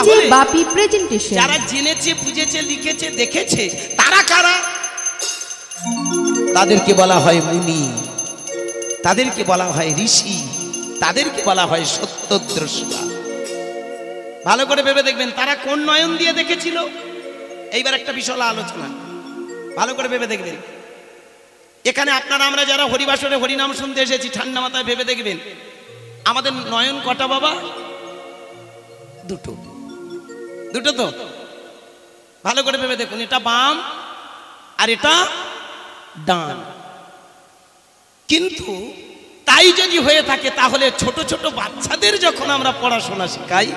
DJ বাপি presentation. যারা জেনেছে, বুঝেছে, লিখেছে, দেখেছে, তারা কারা? তাদেরকে বলা হয় মুনি, তাদেরকে বলা হয় ঋষি, তাদেরকে বলা হয় সত্যদ্রষ্টা। ভালো করে ভেবে দেখবেন তারা কোন নয়ন দিয়ে দেখেছিল। এইবার একটা বিশাল আলোচনা, ভালো করে ভেবে দেখবেন। এখানে আপনারা আমরা যারা হরিবাসরে হরিনাম শুনতে এসেছি, ঠান্ডা মাথায় ভেবে দেখবেন আমাদের নয়ন কটা বাবা? দুটো। দুটো তো? ভালো করে ভেবে দেখুন, এটা বাম আর এটা ডান। কিন্তু তাই যদি হয়ে থাকে তাহলে ছোট ছোট বাচ্চাদের যখন আমরা পড়াশোনা শেখাই,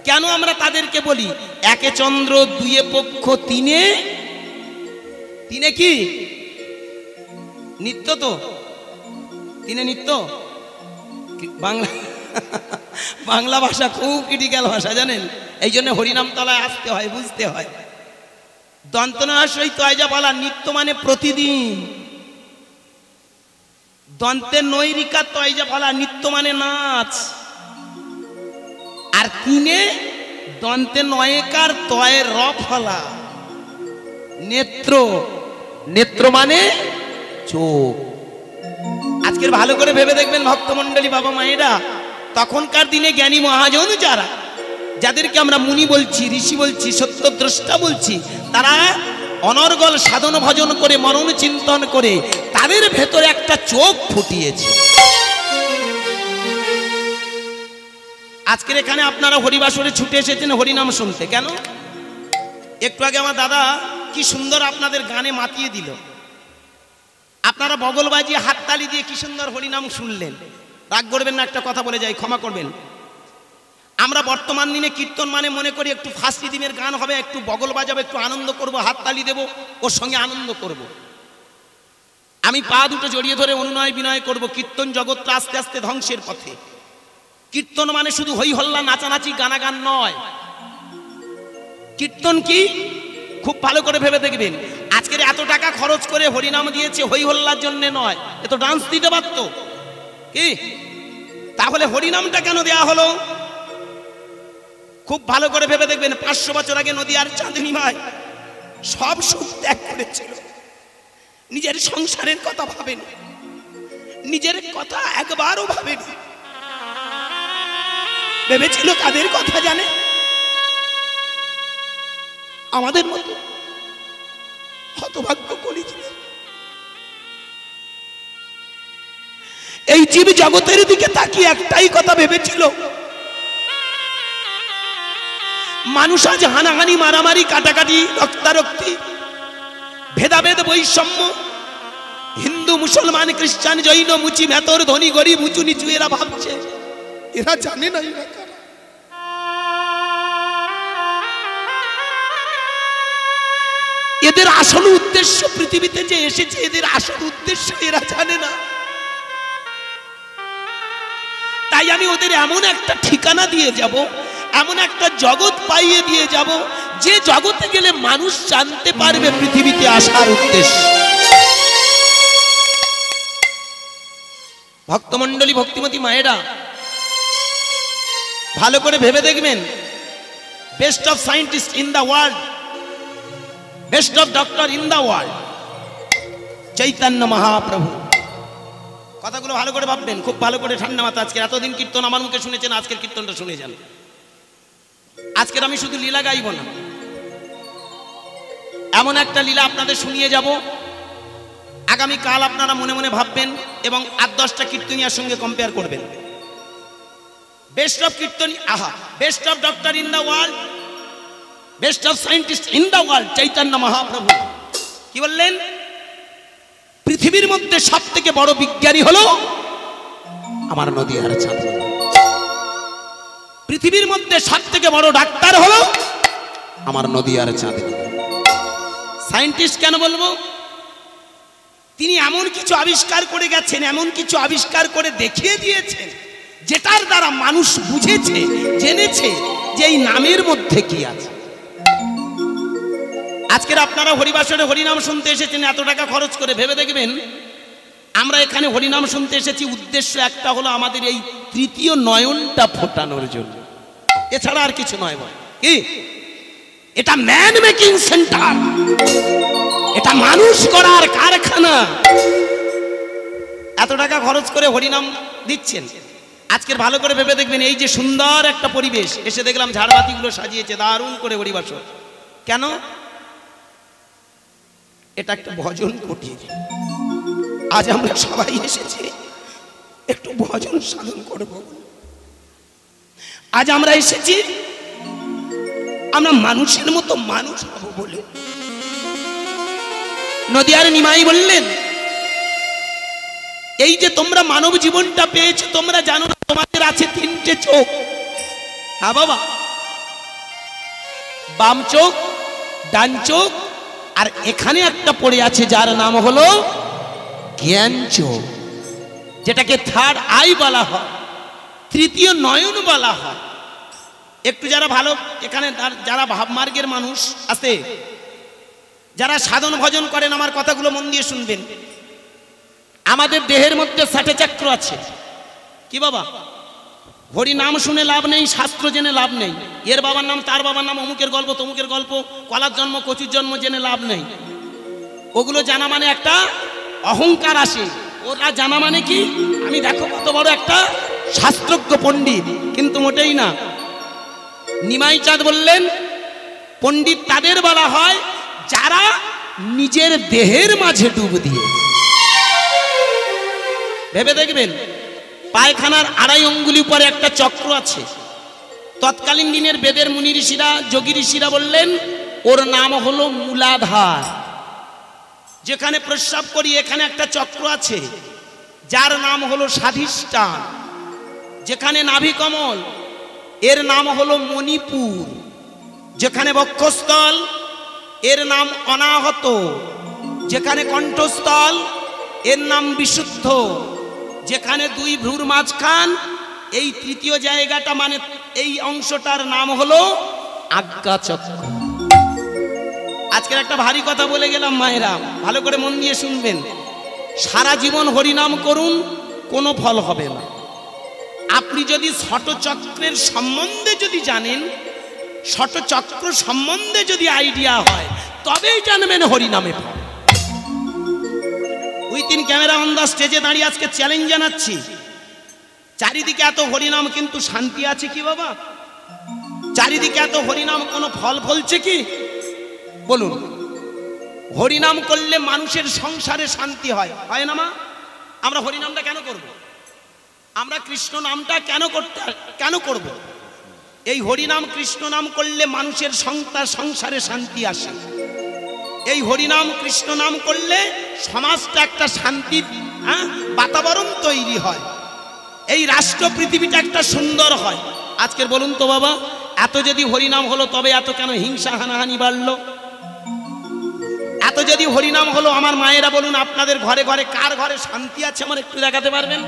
কেন আমরা তাদেরকে বলি একে চন্দ্র, দুয়ে পক্ষ, তিনে তিনে কি নিত্য? তো তিনে নিত্য। বাংলা বাংলা ভাষা খুব ক্রিটিক্যাল ভাষা জানেন, এই জন্য হরিনাম তলায় আসতে হয়, বুঝতে হয়। দন্তনাশয় তয়জা বলা নিত্য মানে প্রতিদিন, দন্তের নৈরিকা তয়জা বলা নিত্য মানে নাচ, আর তিনে দন্তে নয়কার তয়ের র ফলা নেত্র, নেত্র মানে চোখ। আজকের ভালো করে ভেবে দেখবেন ভক্তমণ্ডলী বাবা মায়েরা, তখনকার দিনে জ্ঞানী মহাজন যারা, যাদেরকে আমরা মুনি বলছি, ঋষি বলছি, সত্যদ্রষ্টা বলছি, তারা অনর্গল সাধন ভজন করে, মনন চিন্তন করে তাদের ভেতরে একটা চোখ ফুটিয়েছে। আজকের এখানে আপনারা হরিবাসরে ছুটে এসেছেন হরিনাম শুনতে, কেন? একটু আগে আমার দাদা কি সুন্দর আপনাদের গানে মাতিয়ে দিল, আপনারা বগল বাজিয়ে হাততালি দিয়ে কি সুন্দর হরিনাম শুনলেন। রাগ করবেন না, একটা কথা বলে যাই, ক্ষমা করবেন। আমরা বর্তমান দিনে কীর্তন মানে মনে করি একটু ফার্স্ট রিদিমের গান হবে, একটু বগল বাজাবো, একটু আনন্দ করব, হাততালি দেব, ওর সঙ্গে আনন্দ করব। আমি পা দুটো জড়িয়ে ধরে অনুনয় বিনয় করব। কীর্তন জগৎটা আস্তে আস্তে ধ্বংসের পথে। কীর্তন মানে শুধু হই হল্লা, নাচানাচি, গানাগান নয়। কীর্তন কি খুব ভালো করে ভেবে দেখবেন। আজকের এত টাকা খরচ করে হরিনাম দিয়েছে হই হল্লার জন্য নয়, এ তো ডান্স দিতে পারত কি? তাহলে হরিনামটা কেন দেয়া হলো? খুব ভালো করে ভেবে দেখবেন 500 বছর আগে নদীয়ার চাঁদনী মাই সব সুখ ত্যাগ করেছিল, নিজের সংসারের কথা ভাবেনি, নিজের কথা একবারও ভাবেনি। ভেবেছিল কাদের কথা জানে? আমাদের মতো হতভাগ্য করেছিল। এই জীব জগতের দিকে তাকিয়ে একটাই কথা ভেবেছিল, মানুষ আজ হানাহানি, মারামারি, কাটাকাটি, রক্তারক্তি, ভেদাভেদ, বৈষম্য, হিন্দু, মুসলমান, খ্রিস্টান, জৈন, মুচি, মেতর, ধনী, গরিব, উঁচু নিচু, এরা ভাবছে, এরা জানে না এরা কারা। এদের আসল উদ্দেশ্য পৃথিবীতে যে এসেছে, এদের আসল উদ্দেশ্য এরা জানে না। তাই আমি ওদের এমন একটা ঠিকানা দিয়ে যাব, এমন একটা জগৎ পাইয়ে দিয়ে যাব, যে জগতে গেলে মানুষ জানতে পারবে পৃথিবীতে আসার উদ্দেশ্য। ভক্তমণ্ডলী, ভক্তিমতী মায়েরা, ভালো করে ভেবে দেখবেন, best of scientist in the world, best of doctor in the world, Chaitanya Mahaprabhu. কথাগুলো ভালো করে ভাববেন, খুব ভালো করে ঠান্ডা মাথা। আজকে এতদিন কীর্তন আমার মুখে শুনেছেন, আজকের কীর্তনটা শুনে যান। আজকের আমি শুধু লীলা গাইব না, এমন একটা লীলা আপনাদের শুনিয়ে যাব, আগামীকাল আপনারা মনে মনে ভাববেন এবং 8-10টা কীর্তনিয়ার সঙ্গে কম্পেয়ার করবেন। বেস্ট অফ কীর্তনী, আহা, best of doctor in the world, best of scientist in the world, Chaitanya Mahaprabhu. কি বললেন? পৃথিবীর মধ্যে সব থেকে বড় বিজ্ঞানী হলো আমার নদীয়ার চাঁদনী। পৃথিবীর মধ্যে সব থেকে বড় ডাক্তার হলো আমার নদীয়ার চাঁদনী। সায়েন্টিস্ট কেন বলবো? তিনি এমন কিছু আবিষ্কার করে গেছেন, এমন কিছু আবিষ্কার করে দেখিয়ে দিয়েছেন, যেটার দ্বারা মানুষ বুঝেছে, জেনেছে যে এই নামের মধ্যে কি আছে। আজকের আপনারা হরিবাসরে হরিনাম শুনতে এসেছেন এত টাকা খরচ করে, ভেবে দেখবেন আমরা এখানে হরিনাম শুনতে এসেছি উদ্দেশ্য একটা হলো আমাদের এই তৃতীয় নয়নটা ফোটানোর জন্য। এছাড়া আর কিছু নয়। বল কি এটা ম্যান মেকিং সেন্টার, এটা মানুষ করার কারখানা। এত টাকা খরচ করে হরিনাম দিচ্ছেন, আজকের ভালো করে ভেবে দেখবেন, এই যে সুন্দর একটা পরিবেশ, এসে দেখলাম ঝাড়বাতিগুলো সাজিয়েছে দারুণ করে হরিবাসর। কেন? এটা একটা ভজন কুটির। আজ আমরা সবাই এসেছি একটু ভজন সাধন করব। আজ আমরা এসেছি আমরা মানুষের মতো মানুষ হব বলে। নদিয়ার নিমাই বললেন, এই যে তোমরা মানব জীবনটা পেয়েছো, তোমরা জানো না তোমাদের আছে 3টে চোখ। হ্যাঁ বাবা, বাম চোখ, ডান চোখ, আর এখানে একটা পড়ে আছে যার নাম হলো জ্ঞান চোখ, যেটাকে থার্ড আই বলা হয়, তৃতীয় নয়ন বলা হয়। একটু যারা ভালো এখানে যারা ভাবমার্গের মানুষ আছে, যারা সাধন ভজন করেন, আমার কথাগুলো মন দিয়ে শুনবেন। আমাদের দেহের মধ্যে 60 চক্র আছে। কি বাবা? হরি নাম শুনে লাভ নেই, শাস্ত্র জেনে লাভ নেই। এর বাবার নাম, তার বাবার নাম, অমুকের গল্প, তমুকের গল্প, কলার জন্ম, কচুর জন্ম জেনে লাভ নেই। ওগুলো জানা মানে একটা অহংকার আসে। ওরা জানা মানে কি, আমি দেখো কত বড় একটা শাস্ত্রজ্ঞ পণ্ডিত, কিন্তু মোটেই না। নিমাই চাঁদ বললেন, পণ্ডিত তাদের বলা হয় যারা নিজের দেহের মাঝে ডুব দিয়ে। ভেবে দেখবেন, পায়খানার 2.5 অঙ্গুলি পরে একটা চক্র আছে। তৎকালীন দিনের বেদের মুনি ঋষিরা, যোগী ঋষিরা বললেন ওর নাম হলো মূলাধার। যেখানে প্রস্রাব করি এখানে একটা চক্র আছে যার নাম হলো স্বাধিষ্ঠান। যেখানে নাভিকমল এর নাম হলো মণিপুর। যেখানে বক্ষস্থল এর নাম অনাহত। যেখানে কণ্ঠস্থল এর নাম বিশুদ্ধ। যেখানে 2 ভ্রুর মাঝখান, এই তৃতীয় জায়গাটা মানে এই অংশটার নাম হলো আজ্ঞাচক্র। আজকের একটা ভারী কথা বলে গেলাম মায়েরা, ভালো করে মন দিয়ে শুনবেন। সারা জীবন হরিনাম করুন, কোনো ফল হবে না। আপনি যদি ষটচক্রের সম্বন্ধে যদি জানেন, ষটচক্র সম্বন্ধে যদি আইডিয়া হয়, তবেই জানবেন হরিনামে ফল। উইথিন ক্যামেরা অন দা স্টেজে দাঁড়িয়ে আজকে চ্যালেঞ্জ জানাচ্ছি, চারিদিকে এত হরিনাম কিন্তু শান্তি আছে কি বাবা? চারিদিকে এত হরিনাম কোনো ফল ফলছে কি? বলুন। হরিনাম করলে মানুষের সংসারে শান্তি হয়, হয় না মা? আমরা হরিনামটা কেন করব? আমরা কৃষ্ণ নামটা কেন করব? এই হরিনাম কৃষ্ণ নাম করলে মানুষের সংসারে শান্তি আসে। এই হরিনাম কৃষ্ণ নাম করলে সমাজটা একটা শান্তির বাতাবরণ তৈরি হয়। এই রাষ্ট্র পৃথিবীটা একটা সুন্দর হয়। আজকের বলুন তো বাবা, এত যদি হরিনাম হলো তবে এত কেন হিংসা হানাহানি বাড়লো? এত যদি হরিনাম হলো, আমার মায়েরা বলুন, আপনাদের ঘরে ঘরে কার ঘরে শান্তি আছে আমার একটু দেখাতে পারবেন?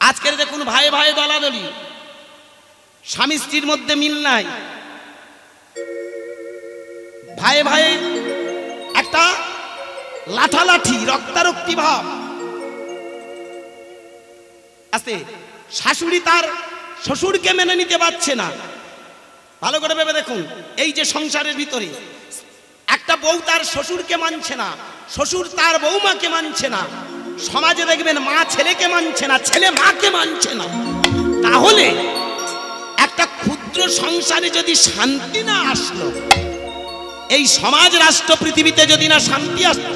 আজকের দেখুন ভাই ভাই দলাদলি, স্বামী স্ত্রীর মধ্যে মিল নাই, ভাই ভাই একটা লাঠালাঠি, রক্তারক্তি ভাব আছে। শাশুড়ি তার শ্বশুরকে মেনে নিতে পারছে না। ভালো করে ভেবে দেখুন, এই যে সংসারের ভিতরে একটা বউ তার শ্বশুরকে মানছে না, শ্বশুর তার বৌমাকে মানছে না, সমাজে দেখবেন মা ছেলেকে মানছে না, ছেলে মাকে মানছে না। তাহলে একটা ক্ষুদ্র সংসারে যদি শান্তি না আসলো, এই সমাজ রাষ্ট্র পৃথিবীতে যদি না শান্তি আসতো,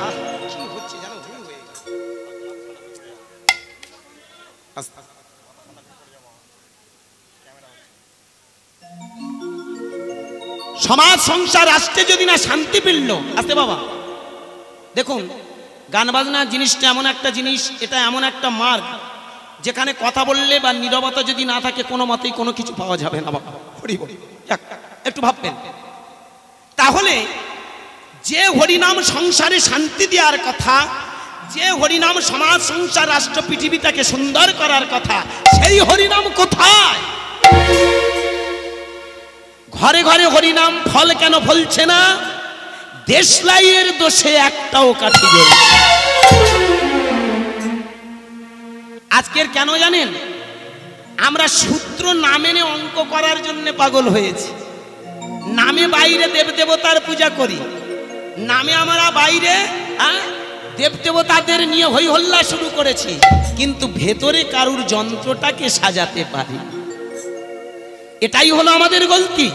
সমাজ সংসার রাষ্ট্রে যদি না শান্তি পেল। আসতে বাবা দেখুন, গান বাজনা জিনিসটা এমন একটা জিনিস, এটা এমন একটা মার্গ যেখানে কথা বললে বা নীরবতা যদি না থাকে কোনো মতেই কোনো কিছু পাওয়া যাবে না বাবা। একটু ভাববেন। তাহলে যে হরিনাম সংসারে শান্তি দেওয়ার কথা, যে হরিনাম সমাজ সংসার রাষ্ট্র পৃথিবীটাকে সুন্দর করার কথা, সেই হরিনাম কোথায়? ঘরে ঘরে হরিনাম, ফল কেন ফলছে না? দেশলাইয়ের দোষে একটাও কাঠি জ্বলছে। আজকের কেন জানেন? আমরা সূত্র না মেনে অঙ্ক করার জন্য পাগল হয়েছি। নামে বাইরে দেবদেবতার পূজা করি, নামে আমরা বাইরে দেবদেবতাদের নিয়ে হই হল্লা শুরু করেছি, কিন্তু ভেতরে কারুর যন্ত্রটাকে সাজাতে পারি। এটাই হলো আমাদের গলতি।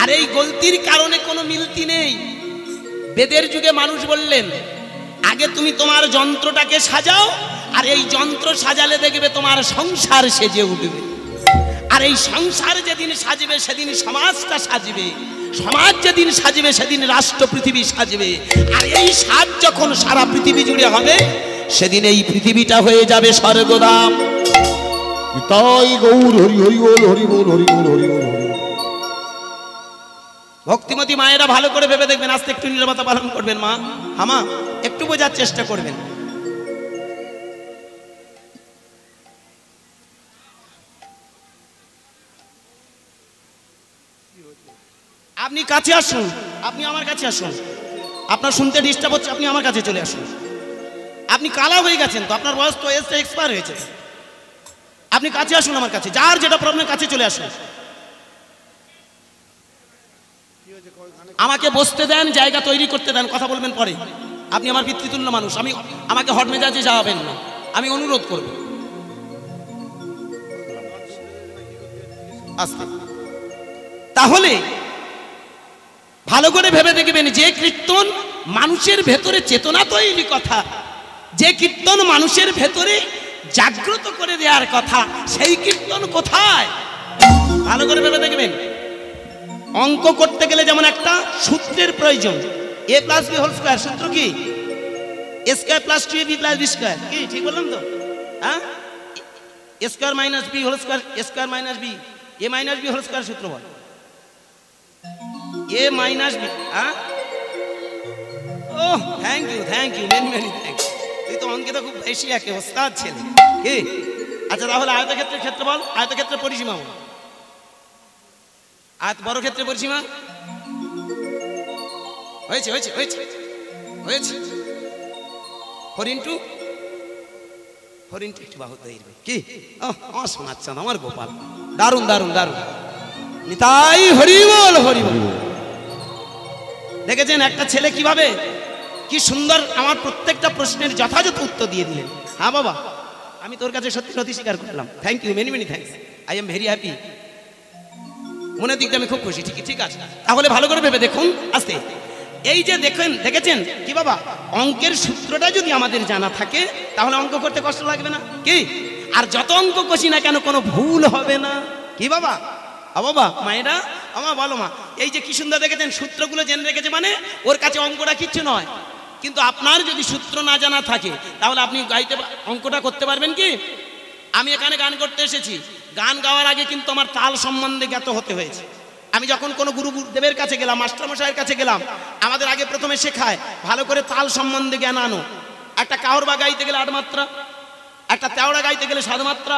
আর এই গলতির কারণে কোনো মিলতি নেই। বেদের যুগে মানুষ বললেন, আগে তুমি তোমার যন্ত্রটাকে সাজাও, আর এই যন্ত্র সাজালে দেখবে তোমার সংসার সেজে উঠবে। আর এই সংসার যেদিন সাজবে সেদিন সমাজটা সাজবে, সমাজ যেদিন সাজবে সেদিন রাষ্ট্র পৃথিবী সাজবে। আর এই সাজ যখন সারা পৃথিবী জুড়ে হবে, সেদিন এই পৃথিবীটা হয়ে যাবে স্বর্গধাম। তাই গৌর হরি হরি বল, হরি বল, হরি বল, হরি বল, হরি বল। ভক্তিমতী মায়েরা ভালো করে ভেবে দেখবেন, আস্তে একটু নীরবতা পালন করবেন। মা হামা একটু বোঝার চেষ্টা করবেন। আপনি কাছে আসুন, আপনি আমার কাছে আসুন। আপনার শুনতে ডিস্টার্ব হচ্ছে, আপনি আমার কাছে চলে আসুন। আপনি কালা হয়ে গেছেন তো, আপনার বয়স তো এজটা এক্সপায়ার হয়েছে। আপনি কাছে আসুন আমার কাছে, যার যেটা প্রবলেম কাছে চলে আসুন। আমাকে বসতে দেন, জায়গা তৈরি করতে দেন, কথা বলবেন পরে। আপনি আমার পিতৃতুল্য মানুষ, আমাকে হট মেজাজে যাওয়াবেন না, আমি অনুরোধ করব। আস্তে। তাহলে ভালো করে ভেবে দেখবেন, যে কীর্তন মানুষের ভেতরে চেতনা তৈরি কথা, যে কীর্তন মানুষের ভেতরে জাগ্রত করে দেওয়ার কথা, সেই কীর্তন কোথায়? ভালো করে ভেবে দেখবেন। অঙ্ক করতে গেলে যেমন একটা সূত্রের প্রয়োজন, a plus b whole square. সূত্র কি? a square plus 2ab plus b square. কি ঠিক বললাম তো? হ্যাঁ, a square minus b whole square, a square minus b, a minus b whole square সূত্র বল। a minus b। হ্যাঁ, oh thank you, many many thanks. তুই তো অঙ্কে তো খুব বেশি একে ওস্তাদ ছেলে। কি? আচ্ছা, তাহলে আয়তক্ষেত্রের ক্ষেত্রফল, আয়তক্ষেত্রের পরিসীমা বল। আয়ত বড় ক্ষেত্রে পরিসীমা হয়েছে হয়েছে হয়েছে হয়েছে 4 ইন্টু একটু বাহু তৈরি। কি আমার শোনাচ্ছেন আমার গোপাল, দারুণ দারুণ দারুণ। নিতাই হরি বল, হরি বল। দেখেছেন একটা ছেলে কিভাবে কি সুন্দর আমার প্রত্যেকটা প্রশ্নের যথাযথ উত্তর দিয়ে দিলেন। হ্যাঁ বাবা, আমি তোর কাছে সত্যি সত্যি স্বীকার করলাম। Thank you, many many thanks. I am very happy. মনের দিকটা আমি খুব খুশি। ঠিক আছে, তাহলে ভালো করে ভেবে দেখুন। আস্তে। এই যে দেখেছেন কি বাবা, অঙ্কের সূত্রটা যদি আমাদের জানা থাকে তাহলে অঙ্ক করতে কষ্ট লাগবে না। কি? আর যত অঙ্ক কষি না কেন কোনো ভুল হবে না। কি বাবা? বাবা মায়েরা আমার বলো মা, এই যে কি সুন্দর দেখেছেন, সূত্রগুলো জেনে রেখেছে, মানে ওর কাছে অঙ্কটা কিচ্ছু নয়। কিন্তু আপনার যদি সূত্র না জানা থাকে তাহলে আপনি অঙ্কটা করতে পারবেন কি? আমি এখানে গান করতে এসেছি, গান গাওয়ার আগে কিন্তু আমার তাল সম্বন্ধে জ্ঞাত হতে হয়েছে। আমি যখন কোনো গুরুদেবের কাছে গেলাম, মাস্টারমশাইয়ের কাছে গেলাম, আমাদের আগে প্রথমে শেখায় ভালো করে তাল সম্বন্ধে জ্ঞান আনো। একটা কাহরবা গাইতে গেলে 8 মাত্রা, একটা তেওড়া গাইতে গেলে 7 মাত্রা,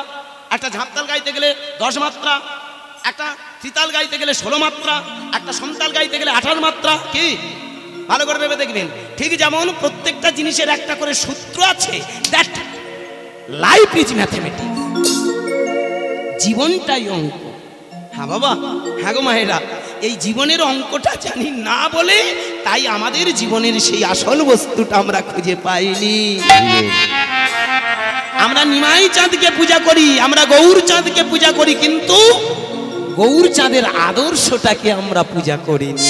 একটা ঝাঁপতাল গাইতে গেলে 10 মাত্রা, একটা ত্রিতাল গাইতে গেলে 16 মাত্রা, একটা সমতাল গাইতে গেলে 18 মাত্রা। কি? ভালো করে ভেবে দেখবেন। ঠিক যেমন প্রত্যেকটা জিনিসের একটা করে সূত্র আছে, দ্যাট লাইফ ইজ ম্যাথমেটিক্স। জীবনটাই অঙ্ক। হ্যাঁ বাবা, হ্যাঁ গো মায়েরা, এই জীবনের অঙ্কটা জানি না বলে তাই আমাদের জীবনের সেই আসল বস্তুটা আমরা খুঁজে পাইনি। আমরা নিমাই চাঁদকে পূজা করি, আমরা গৌর চাঁদকে পূজা করি, কিন্তু গৌর চাঁদের আদর্শটাকে আমরা পূজা করিনি।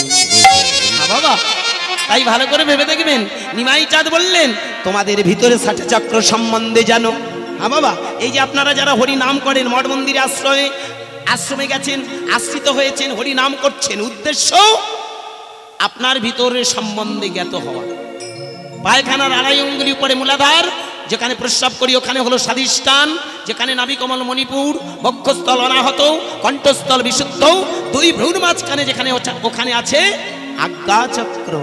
হ্যাঁ বাবা, তাই ভালো করে ভেবে দেখবেন। নিমাই চাঁদ বললেন তোমাদের ভিতরে 60 চক্র সম্বন্ধে জানো। হ্যাঁ বাবা, এই যে আপনারা যারা হরি নাম করেন, মঠ মন্দিরে আশ্রমে গেছেন, আশ্রিত হয়েছেন, হরি নাম করছেন, উদ্দেশ্য আপনার ভিতরে সম্বন্ধে জ্ঞাত হওয়া। পায়খানার 2.5 অঙ্গুলি উপরে মূলাধার, যেখানে প্রস্রাব করি ওখানে হলো স্বাধিষ্ঠান, যেখানে নাভিকমল মণিপুর, বক্ষস্থল অনাহত, কণ্ঠস্থল বিশুদ্ধ, 2 ভ্রূর মাঝখানে যেখানে ওখানে আছে আজ্ঞা চক্র।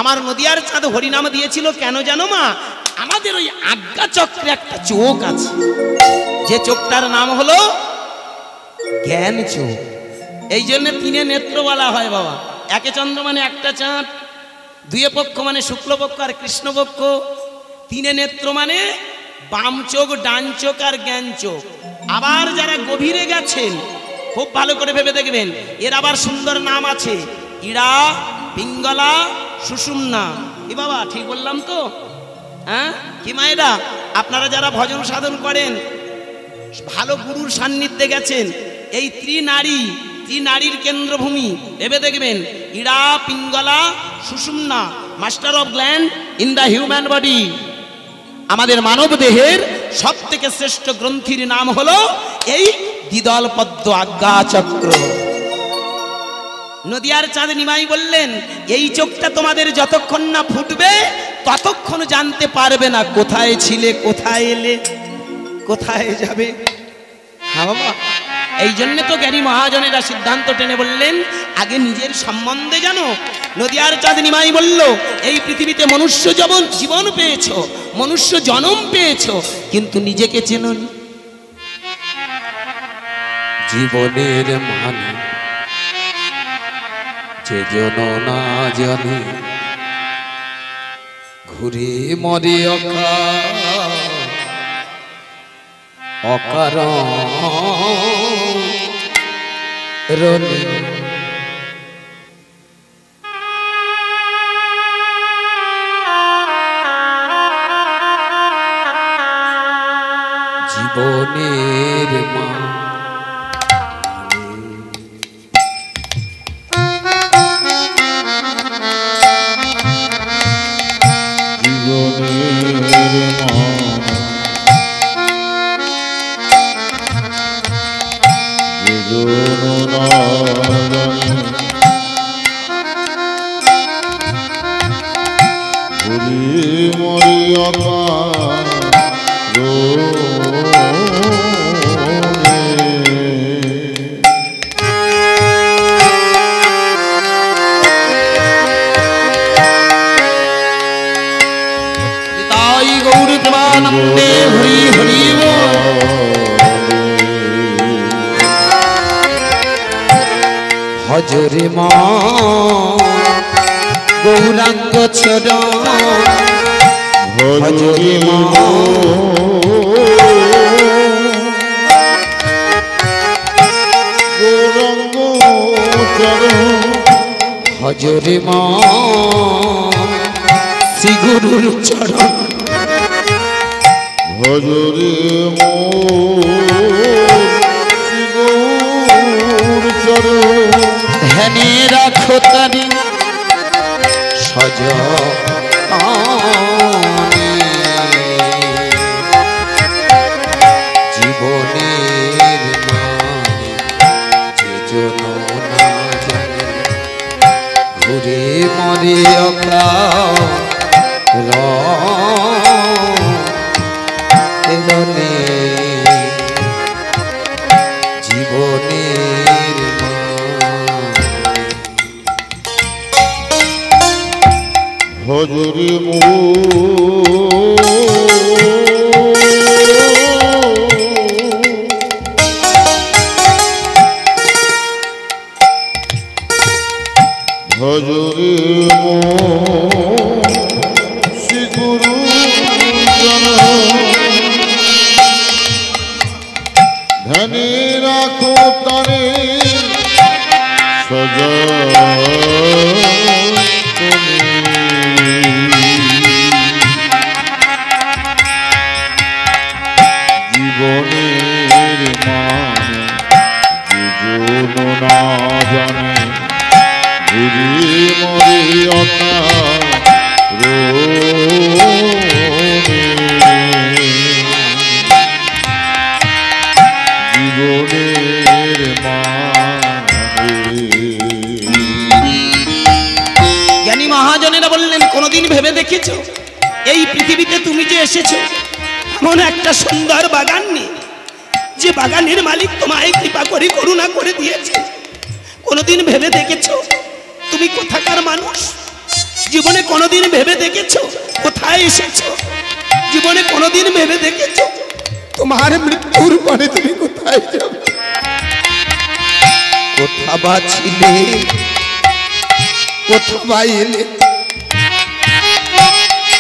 আমার নদিয়ার চাঁদ হরিনাম দিয়েছিল কেন জানো মা? আমাদের ওই আজ্ঞা চক্রে একটা চোখ আছে, যে চোখটার নাম হলো জ্ঞান চোখ। এই জন্য 3 নেত্র বলা হয় বাবা। 1 চন্দ্র মানে একটা চাঁদ, 2 পক্ষ মানে শুক্লপক্ষ আর কৃষ্ণপক্ষ, 3 নেত্র মানে বাম চোখ, ডান চোখ আর জ্ঞান চোখ। আবার যারা গভীরে গেছেন খুব ভালো করে ভেবে দেখবেন, এর আবার সুন্দর নাম আছে, ইড়া, পিঙ্গলা, সুষুম্না। কি বাবা ঠিক বললাম তো? হ্যাঁ কি মায়েরা, আপনারা যারা ভজন সাধন করেন, ভালো গুরুর সান্নিধ্যে গেছেন, এই ত্রিনারীর কেন্দ্রভূমি ভেবে দেখবেন, Ida, Pingala, Sushumna, master of gland in the human body. আমাদের মানব দেহের সব থেকে শ্রেষ্ঠ গ্রন্থির নাম হলো এই দ্বিদল পদ্ম আজ্ঞা চক্র। নদিয়ার চাঁদ নিমাই বললেন, এই চোখটা তোমাদের যতক্ষণ না ফুটবে ততক্ষণ জানতে পারবে না কোথায় ছিলে, কোথায় এলে, কোথায় যাবে। হ্যাঁ বাবা, এই জন্য তো জ্ঞানী মহাজনেরা সিদ্ধান্ত টেনে বললেন, আগে নিজের সম্বন্ধে জানো। নদিয়ার চাঁদ নিমাই বলল, এই পৃথিবীতে মনুষ্য জীবন পেয়েছো, মনুষ্য জন্ম পেয়েছো, কিন্তু নিজেকে চেনোনি। জীবনের মানে যে জন না জানে, ঘুরে মরে অকারণে। জীবনের মা হজরে মা গৌরাঙ্গ চরণ, হজরে মা গৌরাঙ্গ চরণ, হজরে মা শ্রী গুরুর চরণ, হজরে মো শ্রী গৌর চরণ। ধ্যানে রাখো তারি সজনে, জীবনের মানে যে জন না জানে, ঘুরে মরে অকারণে। জীবনের হজরে মো হজরে মো শ্রী গুরু ধ্যানে রাখো তারে সজা জীবনের মানে যে জন না জানে, ঘুরি মরে অকারণে। জীবনের মানে। জ্ঞানী মহাজনেরা বললেন, কোনদিন ভেবে দেখেছো এই পৃথিবীতে তুমি যে এসেছো এমন একটা সুন্দর বাগান নেই, যে বাগানের মালিক তোমায় কৃপা করে করুণা করে দিয়েছে? কোনদিন ভেবে দেখেছো তুমি কোথাকার মানুষ? জীবনে কোনদিন ভেবে দেখেছো কোথায় এসেছো? জীবনে কোনদিন ভেবে দেখেছো তোমার মৃত্যুর পরে তুমি কোথায় যাবে? কোথা বা ছিলে, কোথা বা এলে,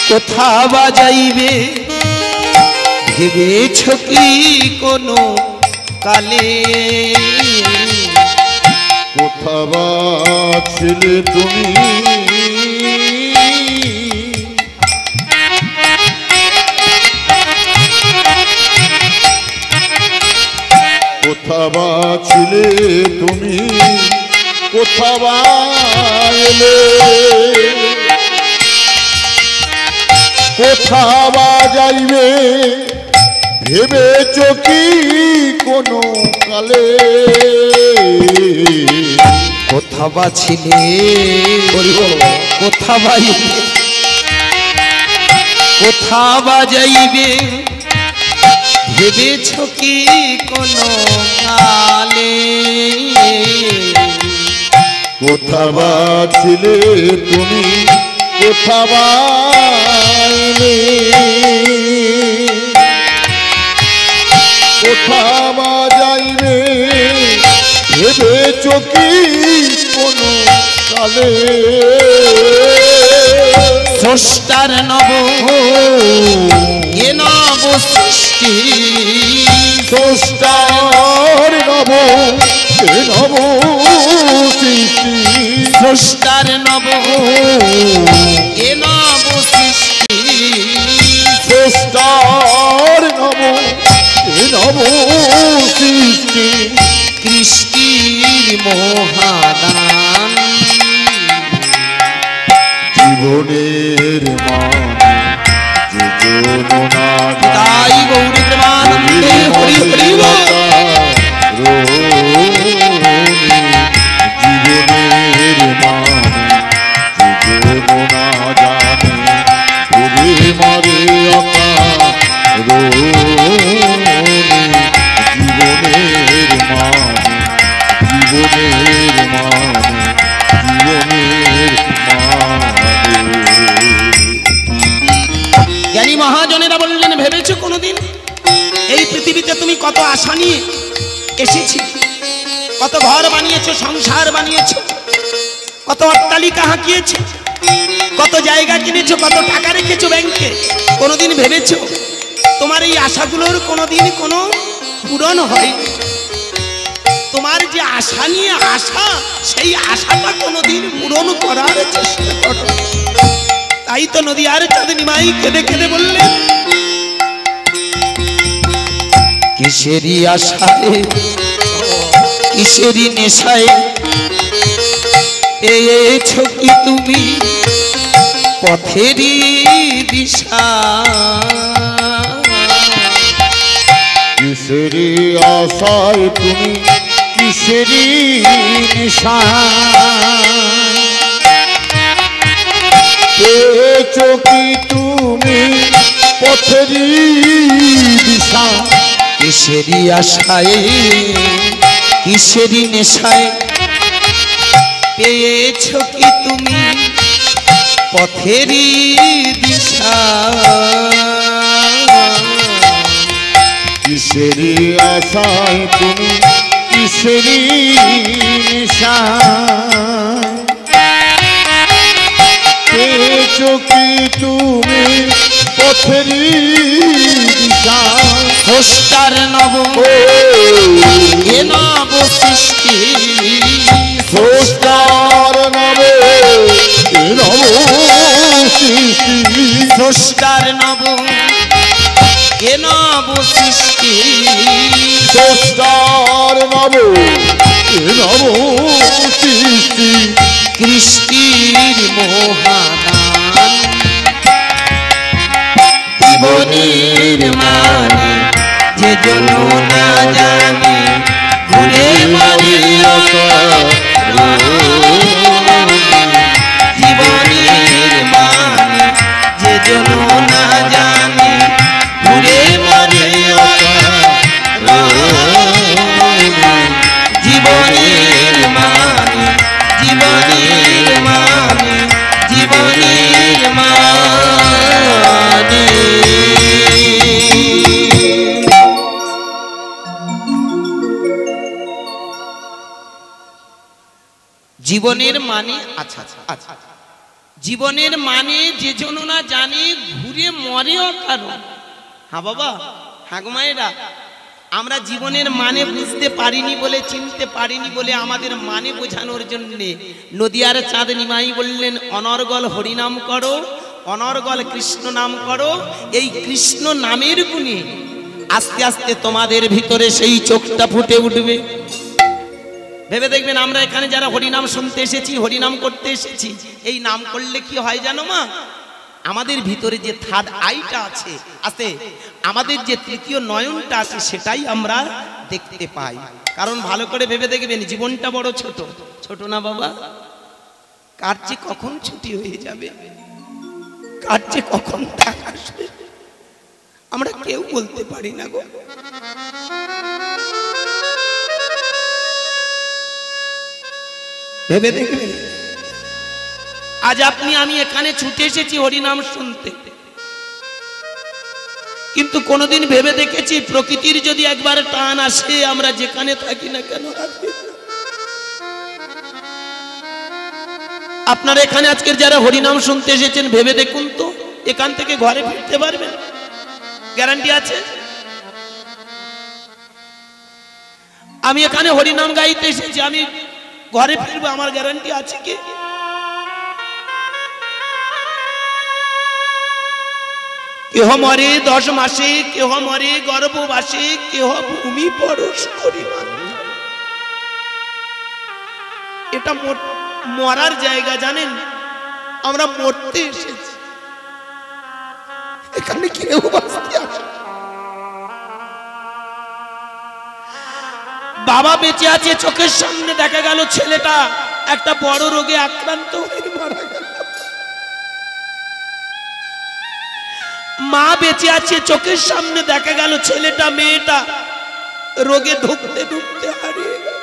কোথা বা যাইবে, ভেবেছ কি কোনো অকালে কোথা বা ছিলে তুমি কোথা বা ছিলে তুমি কোথা বা এলে কোথা বা যাইবে ভেবেছ কি কোনো কালে কোথা বা ছিলে কোথা বা কোথা বা যাইবে ভেবেছ কি কোনো কালে কোথা বা ছিলে তুমি কোথা বা এলে কোথা বা যাইবে ভেবেছ কি কোনো কালে স্রষ্টার নব এ নব সৃষ্টি স্রষ্টার নব এ নব সৃষ্টি স্রষ্টার নব এ নব সৃষ্টি স্রষ্টার নব এ নব সৃষ্টি কৃষ্টির মহাদান জীবনের মানে যে যোজনা তাই গৌরী প্রেমানন্দে হরি হরি বল। জীবনের মানে যে যোজনা জানে ওরে মারে অকা জীবনের মানে জীবনের জ্ঞানী মহাজনেরা বললেন ভেবেছো কোনোদিন এই পৃথিবীতে তুমি কত আশা নিয়ে এসেছি, কত ঘর বানিয়েছো, সংসার বানিয়েছো, কত অট্টালিকা হাঁকিয়েছো, কত জায়গা কিনেছো, কত টাকা রেখেছো ব্যাংকে, কোনোদিন ভেবেছো তোমার এই আশাগুলোর কোনোদিন কোনো পূরণ হয়? তোমার যে আশা নিয়ে আশা, সেই আশাটা কোনোদিন পূরণ করার চেষ্টা করো। তাই তো নদীয়ার চাঁদনী মাই কেঁদে কেঁদে বললেন কিসেরি আশায় কিসেরি নেশায় পেয়েছো কি তুমি পথেরই দিশা কিসেরি আশায় তুমি কিসেরি নিশা পেয়েছো কি তুমি পথেরই দিশা কিসেরি আশায় কিসেরি নেশায় পেয়েছো কি তুমি পথেরই দিশা কিসেরি আশায় তুমি কিসেরি নিশা পেয়েছো কি তুমি পথেরই দিশা স্রষ্টার নব এ নব সৃষ্টি স্রষ্টার নবে নব সৃষ্টি স্রষ্টার নব এ নব সৃষ্টি স্রষ্টার নব নব সৃষ্টি কৃষ্টির মহাদান জীবনের মানে যে জন না জানে ঘুরে মারে জীবনের মানে যে জন না জানে ঘুরে মরে জীবনের মানে জীবনের মানে জীবনের মানে জীবনের মানে আচ্ছা আচ্ছা আচ্ছা জীবনের মানে যে জন না জানে ঘুরে মরেও কারণ। হ্যাঁ বাবা, হ্যাঁ গো মায়েরা, আমরা জীবনের মানে বুঝতে পারিনি বলে, চিনতে পারিনি বলে আমাদের মানে বোঝানোর জন্যে নদিয়ার চাঁদ নিমাই বললেন অনর্গল হরিনাম করো, অনর্গল কৃষ্ণ নাম করো। এই কৃষ্ণ নামের গুণে আস্তে আস্তে তোমাদের ভিতরে সেই চোখটা ফুটে উঠবে। ভেবে দেখবেন আমরা এখানে যারা হরিনাম শুনতে এসেছি, হরিনাম করতে এসেছি, এই নাম করলে কি হয় জানো মা? আমাদের ভিতরে যে থার্ড আইটা আছে, আমাদের যে তৃতীয় নয়নটা আছে, সেটাই আমরা দেখতে পাই। কারণ ভালো করে ভেবে দেখবেন জীবনটা বড় ছোট, ছোট না বাবা? কার চেয়ে কখন ছুটি হয়ে যাবে, কার চেয়ে কখন আসবে, আমরা কেউ বলতে পারি না গো। ভেবে দেখবেন আজ আপনি আমি এখানে ছুটে এসেছি হরিনাম শুনতে, কিন্তু কোনোদিন ভেবে দেখেছি প্রকৃতির যদি একবার টান আসে আমরা যেখানে থাকি না কেন আসবে? আপনারা এখানে আজকের যারা হরিনাম শুনতে এসেছেন ভেবে দেখুন তো, এখান থেকে ঘরে ফিরতে পারবেন? গ্যারান্টি আছে? আমি এখানে হরিনাম গাইতে এসেছি, আমি ঘরে ফিরবো, আমার গ্যারান্টি আছে কি? কেহ মরে 10 মাসে, কেহ মরে গর্ভবাসে, কেহ ভূমি পরশ করি। এটা মরার জায়গা জানেন, আমরা মরতে এসেছি, এখানে কেউ বাঁচতে আসে। বাবা বেঁচে আছে, চোখের সামনে দেখা গেল ছেলেটা একটা বড় রোগে আক্রান্ত হয়ে মারা গেল। মা বেঁচে আছে, চোখের সামনে দেখা গেল ছেলেটা মেয়েটা রোগে ঢুকতে ঢুকতে হারিয়ে গেল।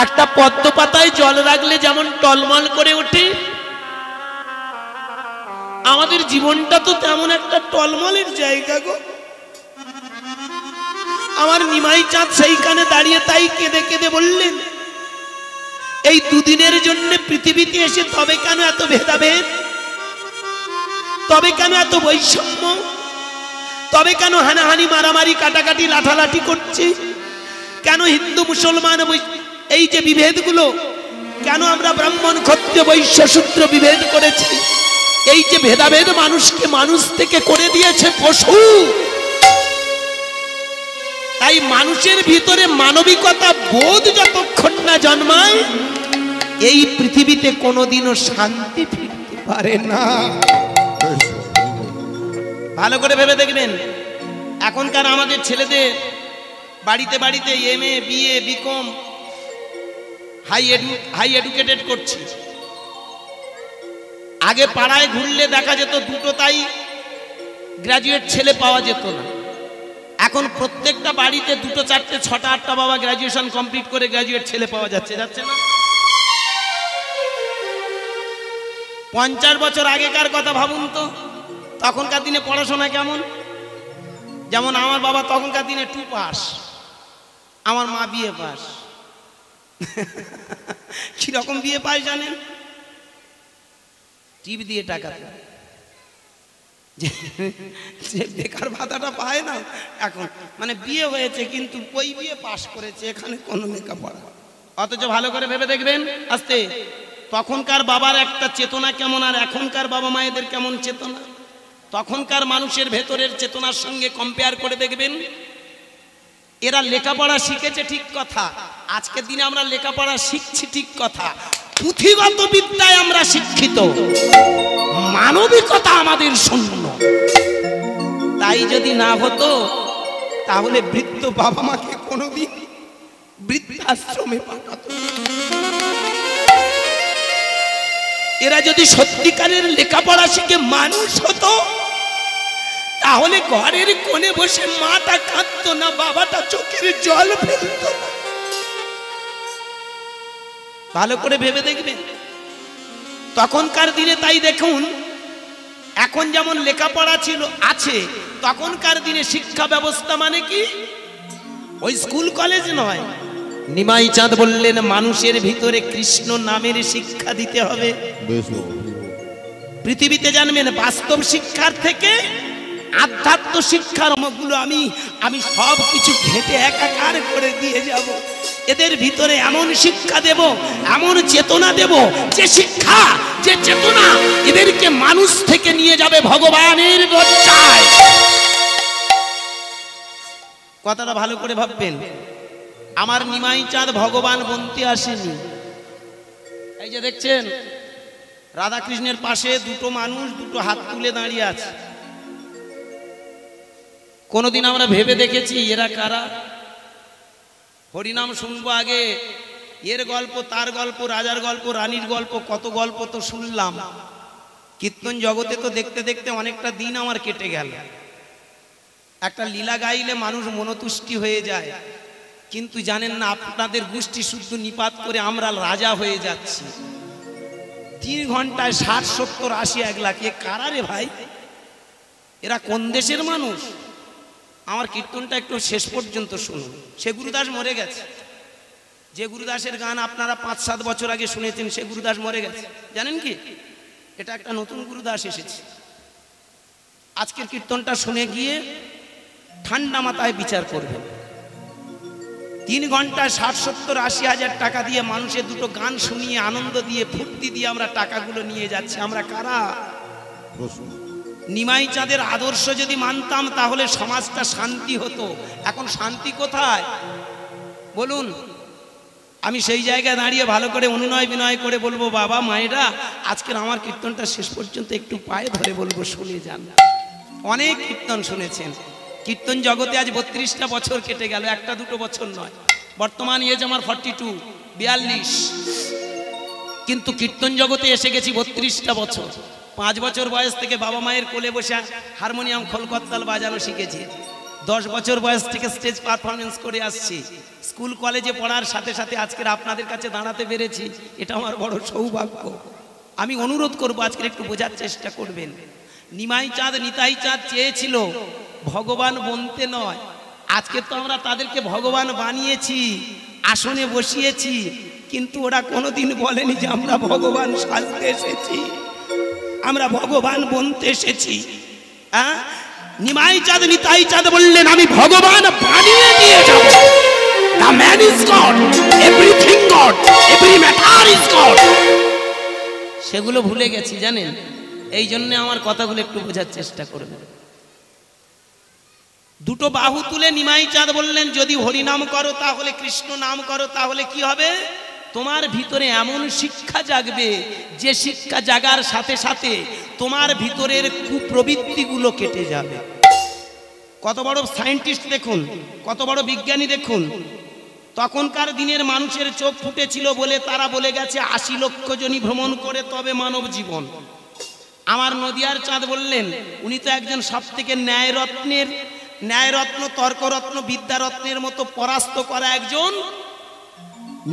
একটা পদ্ম পাতায় জল রাখলে যেমন টলমল করে ওঠে, আমাদের জীবনটা তো তেমন একটা টলমলের জায়গা গো। আমার নিমাই চাঁদ সেইখানে দাঁড়িয়ে তাই কেঁদে কেঁদে বললেন, এই দুদিনের জন্য পৃথিবীতে এসে তবে কেন এত ভেদাভেদ, তবে কেন এত বৈষম্য, তবে কেন হানাহানি মারামারি কাটাকাটি লাঠালাঠি করছে, কেন হিন্দু মুসলমান এই যে বিভেদগুলো, কেন আমরা ব্রাহ্মণ ক্ষত্রিয় বৈশ্য শূদ্র বিভেদ করেছি, এই যে ভেদাভেদ মানুষকে মানুষ থেকে করে দিয়েছে পশু। তাই মানুষের ভিতরে মানবিকতা বোধ যতক্ষণ না জন্মায়, এই পৃথিবীতে কোনোদিনও শান্তি ফিরতে পারে না। ভালো করে ভেবে দেখবেন, এখনকার আমাদের ছেলেদের বাড়িতে বাড়িতে MA BA BCom high educated করছে। আগে পাড়ায় ঘুরলে দেখা যেত দুটো তাই গ্রাজুয়েট ছেলে পাওয়া যেত না। এখন প্রত্যেকটা বাড়িতে 2, 4, 6, 8টা বাবা গ্রাজুয়েশন কমপ্লিট করে গ্রাজুয়েট ছেলে পাওয়া যাচ্ছে না? 50 বছর আগেকার কথা ভাবুন তো, তখনকার দিনে পড়াশোনা কেমন? যেমন আমার বাবা তখনকার দিনে 2 পাস, আমার মা BA পাস। কিরকম BA পাস জানেন? টিপ দিয়ে টাকা যে বেকার ভাতাটা পায় না এখন, মানে বিয়ে হয়েছে কিন্তু ওই বিয়ে পাস করেছে, এখানে কোনো লেখাপড়া। অথচ ভালো করে ভেবে দেখবেন আস্তে, তখনকার বাবার একটা চেতনা কেমন আর এখনকার বাবা মায়েদের কেমন চেতনা। তখনকার মানুষের ভেতরের চেতনার সঙ্গে কম্পেয়ার করে দেখবেন। এরা লেখাপড়া শিখেছে ঠিক কথা, আজকের দিনে আমরা লেখাপড়া শিখছি ঠিক কথা, পুঁথিগত বিদ্যায় আমরা শিক্ষিত, মানবিকতা আমাদের শূন্য। তাই যদি না হতো তাহলে বৃদ্ধ বাবা মাকে কোনোদিন বৃদ্ধাশ্রমে পাঠাতো। এরা যদি সত্যিকারের লেখাপড়া শিখে মানুষ হতো, তাহলে ঘরের কোণে বসে মাটা কাঁদতো না, বাবাটা চোখের জল ফেলতো না। ভালো করে ভেবে দেখবেন তখনকার দিনে। তাই দেখুন, এখন যেমন লেখাপড়া ছিল আছে, তখনকার দিনে শিক্ষা ব্যবস্থা মানে কি ওই স্কুল কলেজ নয়। নিমাই চাঁদ বললেন মানুষের ভিতরে কৃষ্ণ নামের শিক্ষা দিতে হবে। পৃথিবীতে জানবেন বাস্তব শিক্ষার থেকে আধ্যাত্ম শিক্ষার গুলো আমি সব কিছু ঘেটে একাকার করে দিয়ে যাব। এদের ভিতরে এমন শিক্ষা দেব, এমন চেতনা দেব, যে শিক্ষা, যে চেতনা এদেরকে মানুষ থেকে নিয়ে যাবে ভগবানের দরজায়। কথাটা ভালো করে ভাববেন। আমার নিমাই চাঁদ ভগবান বনতে আসেনি। এই যে দেখছেন রাধাকৃষ্ণের পাশে দুটো মানুষ দুটো হাত তুলে দাঁড়িয়ে আছে। কোনোদিন আমরা ভেবে দেখেছি এরা কারা? হরিনাম শুনবো আগে, এর গল্প, তার গল্প, রাজার গল্প, রানীর গল্প, কত গল্প তো শুনলাম। কীর্তন জগতে তো দেখতে দেখতে অনেকটা দিন আমার কেটে গেল। একটা লীলা গাইলে মানুষ মনোতুষ্টি হয়ে যায়, কিন্তু জানেন না আপনাদের গোষ্ঠী শুদ্ধ নিপাত করে আমরা রাজা হয়ে যাচ্ছি। 3 ঘন্টায় 60, 70, 80, 1 লাখ। এ কারা রে ভাই? এরা কোন দেশের মানুষ? আমার কীর্তনটা একটু শেষ পর্যন্ত শুনুন। সে গুরুদাস মরে গেছে। যে গুরুদাসের গান আপনারা 5-7 বছর আগে শুনেছেন, সে গুরুদাস মরে গেছে। জানেন কি? এটা একটা নতুন গুরুদাস এসেছে। আজকের কীর্তনটা শুনে গিয়ে ঠান্ডা মাথায় বিচার করবেন। 3 ঘন্টায় 60, 70, 80 হাজার টাকা দিয়ে মানুষের দুটো গান শুনিয়ে আনন্দ দিয়ে ফুর্তি দিয়ে আমরা টাকাগুলো নিয়ে যাচ্ছি। আমরা কারা? নিমাই চাঁদের আদর্শ যদি মানতাম তাহলে সমাজটা শান্তি হতো। এখন শান্তি কোথায় বলুন? আমি সেই জায়গায় দাঁড়িয়ে ভালো করে অনুনয় বিনয় করে বলবো, বাবা মায়েরা আজকের আমার কীর্তনটা শেষ পর্যন্ত একটু পায়ে ধরে বলবো, শুনে যান। অনেক কীর্তন শুনেছেন। কীর্তন জগতে আজ 32টা বছর কেটে গেল, 1-2 বছর নয়। বর্তমান এজ আমার 42, 42। কিন্তু কীর্তন জগতে এসে গেছি 32টা বছর। 5 বছর বয়স থেকে বাবা মায়ের কোলে বসে হারমোনিয়াম, খোলকত্তাল বাজানো শিখেছি। 10 বছর বয়স থেকে স্টেজ পারফরমেন্স করে আসছি। স্কুল কলেজে পড়ার সাথে সাথে আজকের আপনাদের কাছে দাঁড়াতে পেরেছি, এটা আমার বড় সৌভাগ্য। আমি অনুরোধ করব আজকের একটু বোঝার চেষ্টা করবেন। নিমাই চাঁদ, নিতাই চাঁদ চেয়েছিল ভগবান বনতে নয়। আজকে তো আমরা তাদেরকে ভগবান বানিয়েছি, আসনে বসিয়েছি, কিন্তু ওরা কোনোদিন বলেনি যে আমরা ভগবান সাজতে এসেছি, আমরা ভগবান বনতে এসেছি। হ্যাঁ, নিমাই চাঁদ, নিতাই চাঁদ বললেন আমি ভগবান বানিয়ে দিয়ে যাব। The man is God, everything God, every matter is God। সেগুলো ভুলে গেছি জানেন। এই জন্য আমার কথাগুলো একটু বোঝার চেষ্টা করবেন। দুটো বাহু তুলে নিমাই চাঁদ বললেন যদি হরিনাম করো তাহলে, কৃষ্ণ নাম করো তাহলে কি হবে? তোমার ভিতরে এমন শিক্ষা জাগবে, যে শিক্ষা জাগার সাথে সাথে তোমার ভিতরের কুপ্রবৃত্তিগুলো কেটে যাবে। কত বড় সায়েন্টিস্ট দেখুন, কত বড় বিজ্ঞানী দেখুন। তখনকার দিনের মানুষের চোখ ফুটেছিল বলে তারা বলে গেছে 80 লক্ষ জনই ভ্রমণ করে তবে মানব জীবন। আমার নদিয়ার চাঁদ বললেন উনি তো একজন সব থেকে ন্যায়রত্ন, তর্করত্ন, বিদ্যারত্নের মতো পরাস্ত করা একজন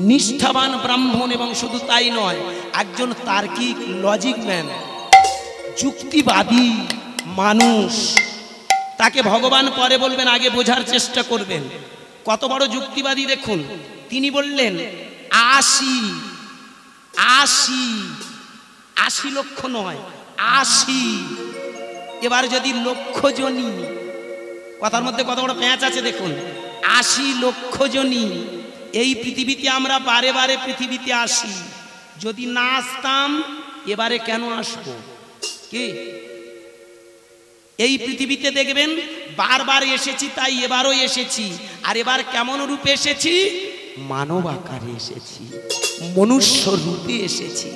নিষ্ঠাবান ব্রাহ্মণ, এবং শুধু তাই নয়, একজন তার্কিক, লজিক ম্যান, যুক্তিবাদী মানুষ। তাকে ভগবান পরে বলবেন, আগে বোঝার চেষ্টা করবেন। কত বড় যুক্তিবাদী দেখুন। তিনি বললেন 80 লক্ষ নয়, 80। এবার যদি লক্ষ জনই, কথার মধ্যে কত বড় প্যাঁচ আছে দেখুন। 80 লক্ষ জনই এই পৃথিবীতে আমরা বারে বারে পৃথিবীতে আসি। যদি না আসতাম এবারে কেন আসবো? কি এই পৃথিবীতে দেখবেন বারবার এসেছি, তাই এবারও এসেছি। আর এবার কেমন রূপে এসেছি? মানব আকারে এসেছি, মনুষ্য রূপে এসেছি।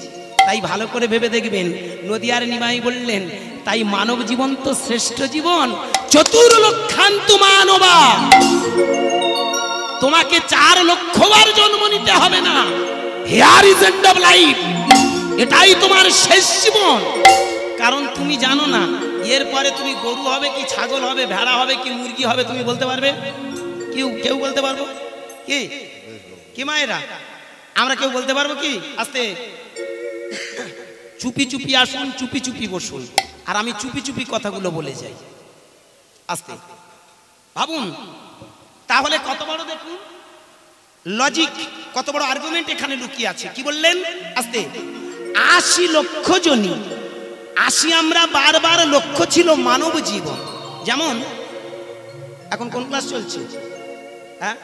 তাই ভালো করে ভেবে দেখবেন। নদিয়ার নিমাই বললেন তাই মানব জীবন তো শ্রেষ্ঠ জীবন। চতুর্লক্ষান্তু মানবা, তোমাকে 4 লক্ষবার জন্ম নিতে হবে না। Here is end of life, এটাই তোমার শেষ জীবন। কারণ তুমি জানো না এরপরে তুমি গরু হবে কি ছাগল হবে, ভেড়া হবে কি মুরগি হবে, তুমি বলতে পারবে? কেউ বলতে পারবো কি মায়েরা? আমরা কেউ বলতে পারবো কি? আস্তে, চুপি চুপি আসুন, চুপি চুপি বসুন, আর আমি চুপি চুপি কথাগুলো বলে যাই। আস্তে ভাবুন তাহলে কত বড় দেখুন লজিক, কত বড় আর্গুমেন্ট এখানে লুকিয়ে আছে। কি বললেন? আস্তে, 80 লক্ষ জনই। 80 আমরা বারবার লক্ষ্য ছিল মানব জীবন। যেমন এখন কোন ক্লাস চলছে? হ্যাঁ,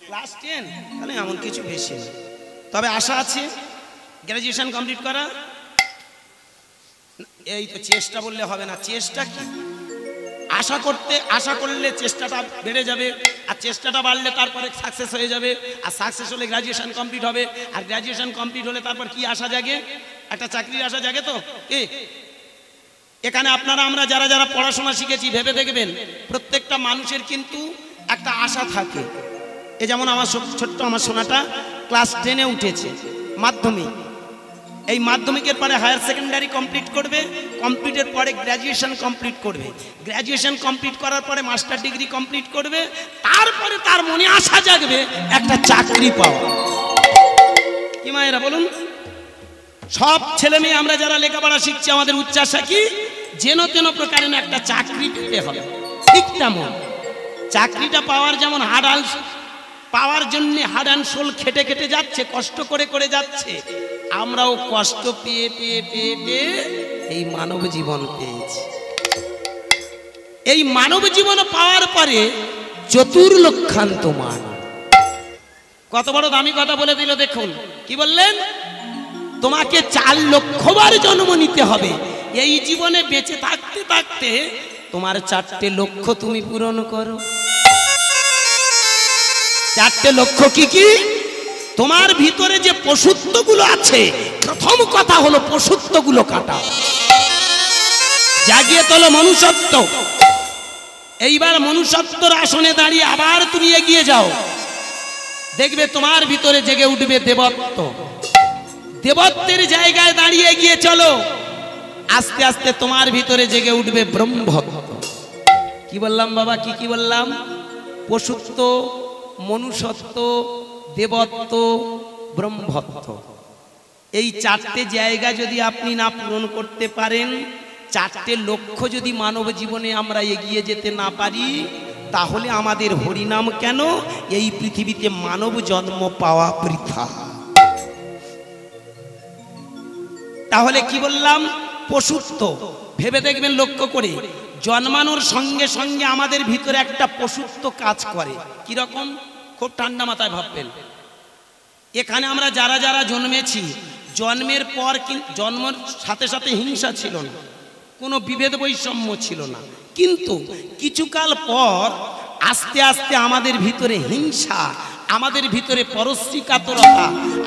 ক্লাস 10। তাহলে এমন কিছু বেশি না, তবে আশা আছে গ্র্যাজুয়েশন কমপ্লিট করা। এই তো চেষ্টা বললে হবে না, চেষ্টা কি আশা করলে চেষ্টাটা বেড়ে যাবে, আর চেষ্টাটা বাড়লে তারপরে সাকসেস হয়ে যাবে, আর সাকসেস হলে গ্র্যাজুয়েশন কমপ্লিট হবে, আর গ্র্যাজুয়েশন কমপ্লিট হলে তারপর কি আশা জাগে? একটা চাকরির আশা জাগে। তো এখানে আপনারা আমরা যারা যারা পড়াশোনা শিখেছি ভেবে দেখবেন প্রত্যেকটা মানুষের কিন্তু একটা আশা থাকে। এ যেমন আমার ছোট্ট আমার সোনাটা ক্লাস 10-এ উঠেছে, মাধ্যমিক। এই মাধ্যমিকের পরে হায়ার সেকেন্ডারি কমপ্লিট করবে, কমপ্লিটের পরে গ্র্যাজুয়েশন কমপ্লিট করবে, গ্র্যাজুয়েশন কমপ্লিট করার পরে মাস্টার ডিগ্রি কমপ্লিট করবে, তারপরে তার মনে আশা জাগবে একটা চাকরি পাওয়া। কি মায়েরা বলুন? সব ছেলে মেয়ে আমরা যারা লেখাপড়া শিখছি আমাদের উচ্চাশা কি? যেন তেন প্রকারে একটা চাকরি পেতে হবে। ঠিক তেমন চাকরিটা পাওয়ার যেমন পাওয়ার জন্য হার্ড অ্যান্ড সোল খেটে খেটে যাচ্ছে, কষ্ট করে করে যাচ্ছে, আমরাও কষ্ট পেয়ে পেয়ে পেয়ে পেয়ে এই মানব জীবন পেয়েছি। এই মানব জীবন পাওয়ার পরে চতুর্লক্ষান্ত মান, কত বড় দামি কথা বলে দিল দেখুন। কি বললেন? তোমাকে 4 লক্ষবার জন্ম নিতে হবে। এই জীবনে বেঁচে থাকতে থাকতে তোমার 4টে লক্ষ্য তুমি পূরণ করো। 4টে লক্ষ্য কি কি? তোমার ভিতরে যে পশুত্বগুলো আছে, প্রথম কথা হলো পশুত্বগুলো কাটা, জাগিয়ে তোলো মনুষ্যত্ব। এইবার মনুষ্যত্বর আসনে দাঁড়িয়ে আবার তুমি এগিয়ে যাও, দেখবে তোমার ভিতরে জেগে উঠবে দেবত্ব। দেবত্বের জায়গায় দাঁড়িয়ে গিয়ে চলো, আস্তে আস্তে তোমার ভিতরে জেগে উঠবে ব্রহ্মত্ব। কি বললাম বাবা? কি বললাম? পশুত্ব, মনুষ্যত্ব, দেবত্ব, ব্রহ্মত্ব। এই 4টে জায়গা যদি আপনি না পূরণ করতে পারেন, 4টে লক্ষ্য যদি মানব জীবনে আমরা এগিয়ে যেতে না পারি, তাহলে আমাদের হরিনাম কেন, এই পৃথিবীতে মানব জন্ম পাওয়া বৃথা। তাহলে কি বললাম? পশুত্ব। ভেবে দেখবেন লক্ষ্য করে, জন্মানোর সঙ্গে সঙ্গে আমাদের ভিতরে একটা পশুত্ব কাজ করে। কিরকম? খুব ঠান্ডা মাথায় ভাববেন। এখানে আমরা যারা যারা জন্মেছি, জন্মের পর জন্মের সাথে সাথে হিংসা ছিল না, কোনো বিভেদ বৈষম্য ছিল না, কিন্তু কিছুকাল পর আস্তে আস্তে আমাদের ভিতরে হিংসা, আমাদের ভিতরে পরশ্রী কাতরতা,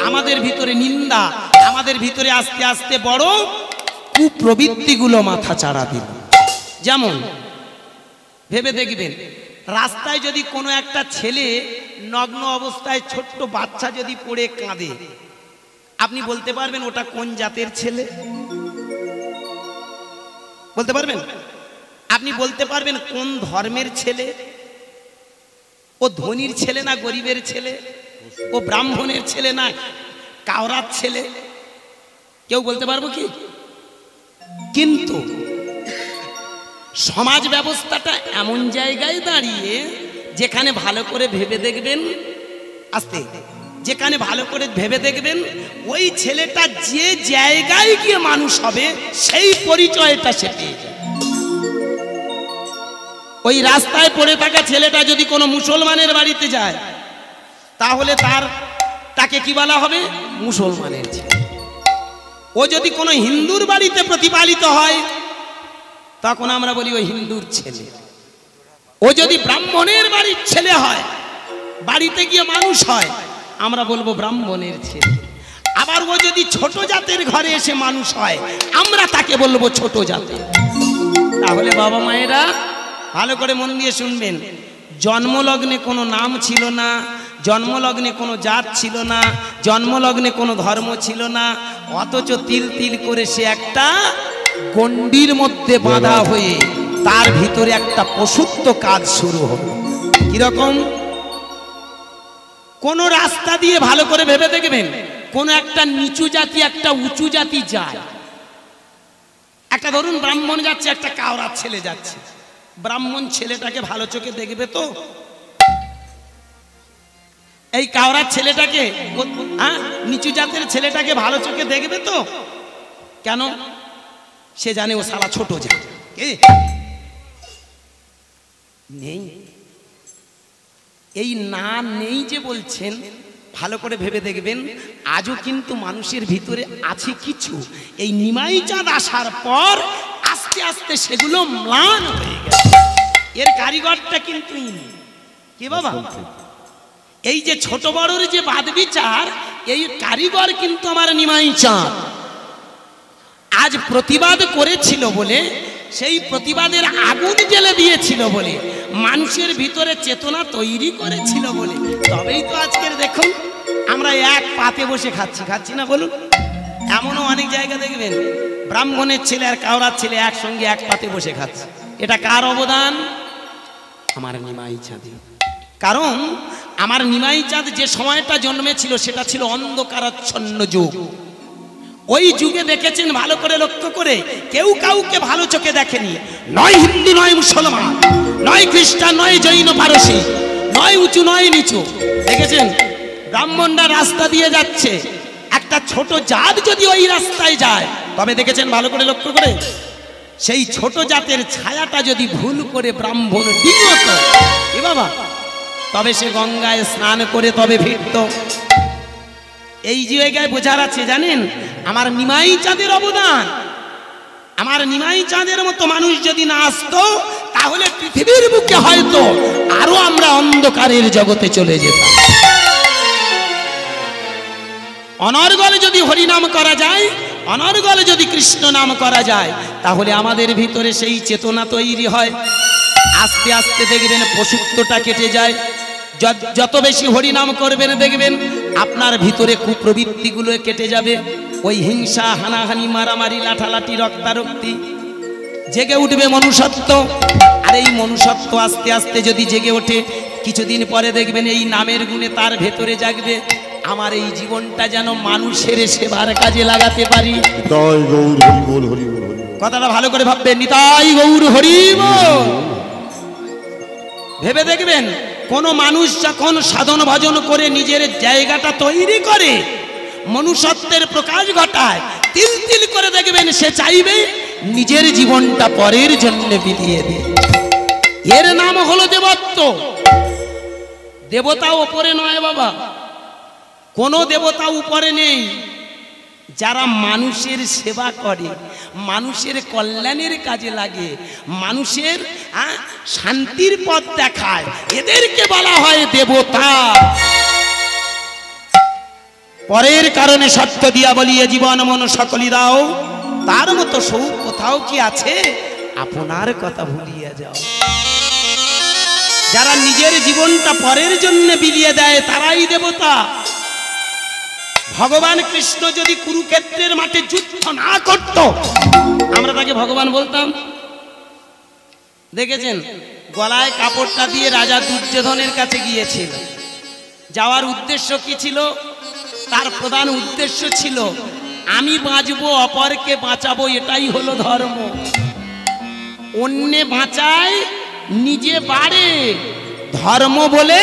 আমাদের ভিতরে নিন্দা, আমাদের ভিতরে আস্তে আস্তে বড় কুপ্রবৃত্তিগুলো মাথা চাড়া দিল। যেমন ভেবে দেখবেন, রাস্তায় যদি কোনো একটা ছেলে নগ্ন অবস্থায় ছোট্ট বাচ্চা যদি পড়ে কাঁদে, আপনি বলতে পারবেন ওটা কোন জাতের ছেলে? বলতে পারবেন? আপনি বলতে পারবেন কোন ধর্মের ছেলে? ও ধনীর ছেলে না গরিবের ছেলে? ও ব্রাহ্মণের ছেলে না কাওরার ছেলে? কেউ বলতে পারবো কি? কিন্তু সমাজ ব্যবস্থাটা এমন জায়গায় দাঁড়িয়ে, যেখানে ভালো করে ভেবে দেখবেন, আস্তে, যেখানে ভালো করে ভেবে দেখবেন, ওই ছেলেটা যে জায়গায় গিয়ে মানুষ হবে সেই পরিচয়টা সে পেয়ে যাবে। ওই রাস্তায় পড়ে থাকা ছেলেটা যদি কোনো মুসলমানের বাড়িতে যায়, তাহলে তাকে কি বলা হবে? মুসলমানের ছেলে। ও যদি কোনো হিন্দুর বাড়িতে প্রতিপালিত হয়, তখন আমরা বলি ওই হিন্দুর ছেলে। ও যদি ব্রাহ্মণের বাড়ির ছেলে হয়, বাড়িতে গিয়ে মানুষ হয়, আমরা বলবো ব্রাহ্মণের ছেলে। আবার ও যদি ছোট জাতের ঘরে এসে মানুষ হয়, আমরা তাকে বলবো ছোট জাতের। তাহলে বাবা মায়েরা ভালো করে মন দিয়ে শুনবেন, জন্মলগ্নে কোনো নাম ছিল না, জন্মলগ্নে কোনো জাত ছিল না, জন্মলগ্নে কোনো ধর্ম ছিল না, অথচ তিল তিল করে সে একটা গণ্ডির মধ্যে বাঁধা হয়ে তার ভিতরে একটা পশুত্ব কাজ শুরু হলো। কিরকম? কোন রাস্তা দিয়ে ভালো করে ভেবে দেখবেন, কোন একটা নিচু জাতি একটা উঁচু জাতি যায়। একটা ধরুন ব্রাহ্মণ যাচ্ছে, একটা কাওরার ছেলে যাচ্ছে, ব্রাহ্মণ ছেলেটাকে ভালো চোখে দেখবে তো? এই কাওরার ছেলেটাকে, নিচু জাতের ছেলেটাকে ভালো চোখে দেখবে তো? কেন? সে জানে ও শালা ছোট জাত। নেই। এই না নেই যে বলছেন, ভালো করে ভেবে দেখবেন, আজও কিন্তু মানুষের ভিতরে আছে কিছু। এই নিমাই চাঁদ আসার পর আস্তে আস্তে সেগুলো ম্লান হয়ে গেছে। এর কারিগরটা কিন্তু ইনি। কি বাবা? এই যে ছোট বড়র যে বাদ বিচার, এই কারিগর কিন্তু আমার নিমাই চাঁদ। আজ প্রতিবাদ করেছিল বলে, সেই প্রতিবাদের আগুন জ্বেলে দিয়েছিল বলে, মানুষের ভিতরে চেতনা তৈরি করেছিল বলে, তবেই তো আজকের দেখুন আমরা এক পাতে বসে খাচ্ছি না বলুন? এমনও অনেক জায়গা দেখবেন ব্রাহ্মণের ছেলে আর কাওড়ার ছেলে একসঙ্গে এক পাতে বসে খাচ্ছে। এটা কার অবদান? আমার নিমাই চাঁদের। কারণ আমার নিমাই চাঁদ যে সময়টা জন্মেছিল সেটা ছিল অন্ধকারাচ্ছন্ন যুগ। ওই যুগে দেখেছেন ভালো করে লক্ষ্য করে, কেউ কাউকে ভালো চোখে দেখেনি। নয় হিন্দু, নয় মুসলমান, নয় খ্রিস্টান, নয় জৈন পারসী, নয় উঁচু নয় নিচু। দেখেছেন ব্রাহ্মণরা রাস্তা দিয়ে যাচ্ছে, একটা ছোট জাত যদি ওই রাস্তায় যায়, তবে দেখেছেন ভালো করে লক্ষ্য করে, সেই ছোট জাতের ছায়াটা যদি ভুল করে ব্রাহ্মণ ডিঙত, এ বাবা, তবে সে গঙ্গায় স্নান করে তবে ফিরত। এই জায়গায় বোঝার আছে জানেন, আমার নিমাই চাঁদের অবদান। আমার নিমাই চাঁদের মতো মানুষ যদি না আসতো, তাহলে পৃথিবীর বুকে হয়তো আরো আমরা অন্ধকারের জগতে চলে যেতাম। অনর্গলে যদি হরিনাম করা যায়, অনর্গলে যদি কৃষ্ণ নাম করা যায়, তাহলে আমাদের ভিতরে সেই চেতনা তৈরি হয়। আস্তে আস্তে দেখবেন পশুত্বটা কেটে যায়। যত বেশি হরিনাম করবেন দেখবেন আপনার ভিতরে কুপ্রবৃত্তিগুলো কেটে যাবে। ওই হিংসা, হানাহানি, মারামারি, লাঠালাঠি, রক্তারক্তি, জেগে উঠবে মনুষ্যত্ব। আর এই মনুষ্যত্ব আস্তে আস্তে যদি জেগে ওঠে, কিছুদিন পরে দেখবেন এই নামের গুণে তার ভেতরে জাগবে, আমার এই জীবনটা যেন মানুষের সেবার কাজে লাগাতে পারি। নিতাই গৌর হরি বল, হরি বল, হরি বল। কথাটা ভালো করে ভাববেন, নিতাই গৌর হরি বল। ভেবে দেখবেন, কোন মানুষ যখন সাধন ভজন করে নিজের জায়গাটা তৈরি করে, মনুষ্যত্বের প্রকাশ ঘটায়, তিল তিল করে দেখবেন সে চাইবে নিজের জীবনটা পরের জন্য বিলিয়ে দিয়ে। এর নাম হলো দেবত্ব। দেবতা উপরে নয় বাবা, কোন দেবতা উপরে নেই। যারা মানুষের সেবা করে, মানুষের কল্যাণের কাজে লাগে, মানুষের শান্তির পথ দেখায়, এদেরকে বলা হয় দেবতা। পরের কারণে সত্য দিয়া বলিয়ে জীবন মন সকলি দাও, তার মতো সৌ কোথাও কি আছে? আপনার কথা ভুলিয়ে যাও। যারা নিজের জীবনটা পরের জন্য বিলিয়ে দেয়, তারাই দেবতা। ভগবান কৃষ্ণ যদি কুরুক্ষেত্রের মাঠে যুদ্ধ না করত, আমরা তাকে ভগবান বলতাম? দেখেছেন গলায় কাপড়টা দিয়ে রাজা দুর্যোধনের কাছে গিয়েছিল। যাওয়ার উদ্দেশ্য কি ছিল? তার প্রধান উদ্দেশ্য ছিল আমি বাঁচবো, অপরকে বাঁচাবো, এটাই হলো ধর্ম। অন্যে বাঁচায়, নিজে বাড়ে, ধর্ম বলে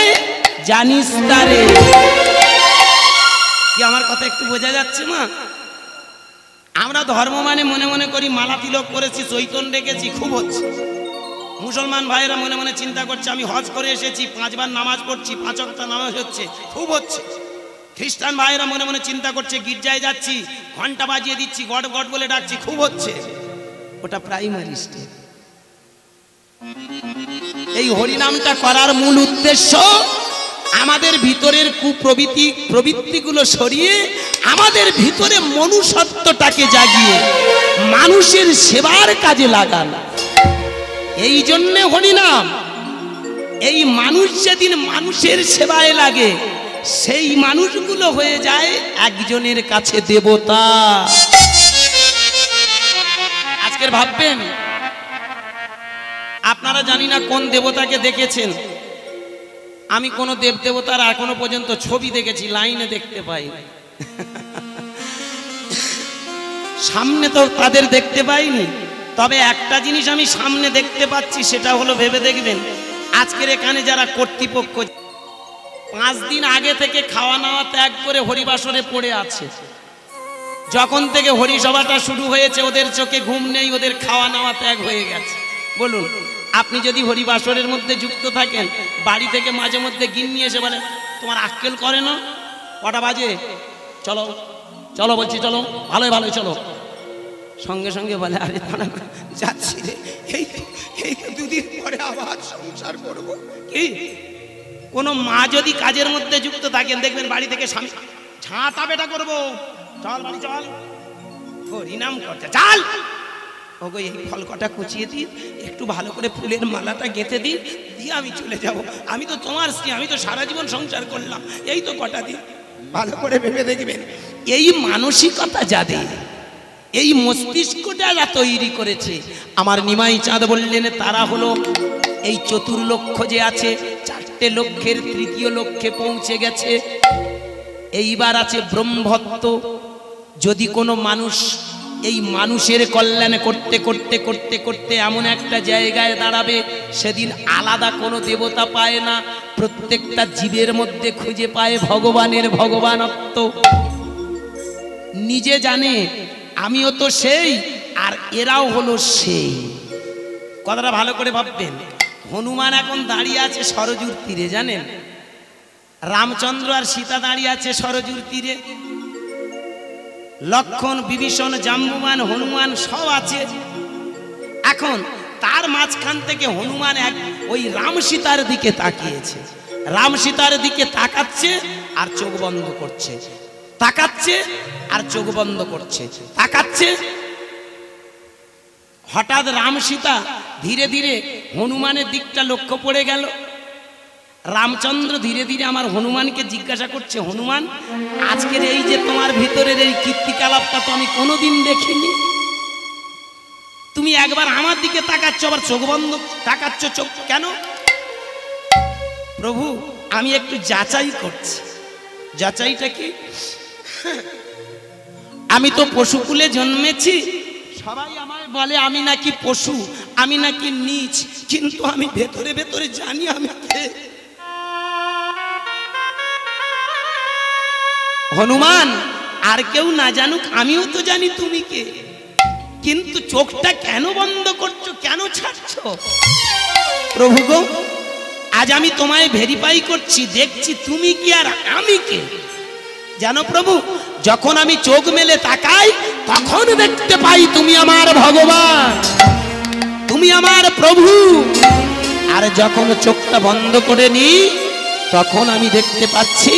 জানিস তারে। কি আমার কথা একটু বোঝা যাচ্ছে মা? আমরা ধর্ম মানে মনে মনে করি মালা তিলক করেছি, চৈতন রেখেছি, খুব হচ্ছে। মুসলমান ভাইয়েরা মনে মনে চিন্তা করছে আমি হজ করে এসেছি, 5 বার নামাজ পড়ছি, 5 ওয়াক্ত নামাজ হচ্ছে, খুব হচ্ছে। খ্রিস্টান ভাইয়েরা মনে মনে চিন্তা করছে গির্জায় যাচ্ছি, ঘন্টা বাজিয়ে দিচ্ছি, গড গড বলে ডাকছি, খুব হচ্ছে। ওটা প্রাইমারি স্টেপ। এই হরিনামটা করার মূল উদ্দেশ্য আমাদের ভিতরের প্রবৃত্তিগুলো সরিয়ে আমাদের ভিতরে মনুষ্যত্বটাকে জাগিয়ে মানুষের সেবার কাজে লাগানো। এই জন্যে হরিনাম। এই মানুষ যেদিন মানুষের সেবায় লাগে, সেই মানুষগুলো হয়ে যায় একজনের কাছে দেবতা। আজকের ভাববেন, আপনারা জানি না কোন দেবতাকে দেখেছেন। আমি কোন দেবদেবতার এখনো পর্যন্ত ছবি দেখেছি, লাইনে দেখতে পাই। সামনে তো তাদের দেখতে পাইনি, তবে একটা জিনিস আমি সামনে দেখতে পাচ্ছি, সেটা হলো ভেবে দেখবেন, আজকের এখানে যারা কর্তৃপক্ষ 5 দিন আগে থেকে খাওয়া নাওয়া ত্যাগ করে হরিবাসরে পড়ে আছে। যখন থেকে হরিসভাটা শুরু হয়েছে, ওদের চোখে ঘুম নেই, ওদের খাওয়া নাওয়া ত্যাগ হয়ে গেছে। বলুন আপনি যদি হরিবাসরের মধ্যে যুক্ত থাকেন, বাড়ি থেকে মাঝে মধ্যে গিন্নি এসে বলে তোমার আক্কেল করে না, কটা বাজে, চলো চলো বলছি, চলো ভালোই ভালোই চলো, সঙ্গে সঙ্গে বলে আরে দাঁড়া না, যাচ্ছি রে, এই তো দুদিন পরে আবার সংসার করবো। কি কোনো মা যদি কাজের মধ্যে যুক্ত থাকেন, দেখবেন বাড়ি থেকে স্বামী ঝাঁটা বেটা করবো, চল বাড়ি চল, হরিনাম করতে চাল, ওগো এই ফল কটা কুচিয়ে দিই, একটু ভালো করে ফুলের মালাটা গেঁথে দিই, দিয়ে আমি চলে যাব, আমি তো তোমার স্ত্রী, আমি তো সারা জীবন সংসার করলাম, এই তো কটা দিন। ভালো করে ভেবে দেখবেন, এই মানসিকতা যাদের, এই মস্তিষ্কটা যারা তৈরি করেছে, আমার নিমাই চাঁদ বললেন তারা হলো এই চতুর্লক্ষ যে আছে, 4টে লক্ষের 3য় লক্ষে পৌঁছে গেছে। এইবার আছে ব্রহ্মত্ব। যদি কোনো মানুষ এই মানুষের কল্যাণ করতে করতে করতে করতে এমন একটা জায়গায় দাঁড়াবে, সেদিন আলাদা কোনো দেবতা পায় না, প্রত্যেকটা জীবের মধ্যে খুঁজে পায় ভগবানের ভগবানত্ব। নিজে জানে আমিও তো সেই, আর এরাও হলো সেই। কথাটা ভালো করে ভাববেন। হনুমান এখন দাঁড়িয়ে আছে সরজুর তীরে, জানেন? রামচন্দ্র আর সীতা দাঁড়িয়ে আছে সরজুর তীরে, লক্ষণ, বিভীষণ, জাম্বুবান, হনুমান সব আছে। এখন তার মাঝখান থেকে হনুমান ওই রাম সীতার দিকে তাকিয়েছে, রাম সীতার দিকে তাকাচ্ছে আর চোখ বন্ধ করছে, তাকাচ্ছে আর চোখ বন্ধ করছে, তাকাচ্ছে। হঠাৎ রাম সীতা ধীরে ধীরে হনুমানের দিকটা লক্ষ্য পড়ে গেল। রামচন্দ্র ধীরে ধীরে আমার হনুমানকে জিজ্ঞাসা করছে, হনুমান আজকের এই যে তোমার ভিতরের এই কীর্তিকলাপটা তো আমি কোনোদিন দেখিনি, তুমি একবার আমার দিকে তাকাচ্ছ আবার চোখ বন্ধ তাকাচ্ছ, চোখ কেন? প্রভু আমি একটু যাচাই করছি। যাচাইটা কি? আমি তো পশুকুলে জন্মেছি, সবাই আমায় বলে আমি নাকি পশু, আমি নাকি নীচ, কিন্তু আমি ভেতরে ভেতরে জানি আমি কে। হনুমান আর কেউ না জানুক, আমিও তো জানি তুমি কে, কিন্তু চোখটা কেন বন্ধ করছো, কেন ছাড়ছো? প্রভু গো আজ আমি তোমায় ভেরিফাই করছি, দেখছি তুমি কি আর আমি কে। জানো প্রভু, যখন আমি চোখ মেলে তাকাই তখন দেখতে পাই তুমি আমার ভগবান, তুমি আমার প্রভু, আর যখন চোখটা বন্ধ করে নিই তখন আমি দেখতে পাচ্ছি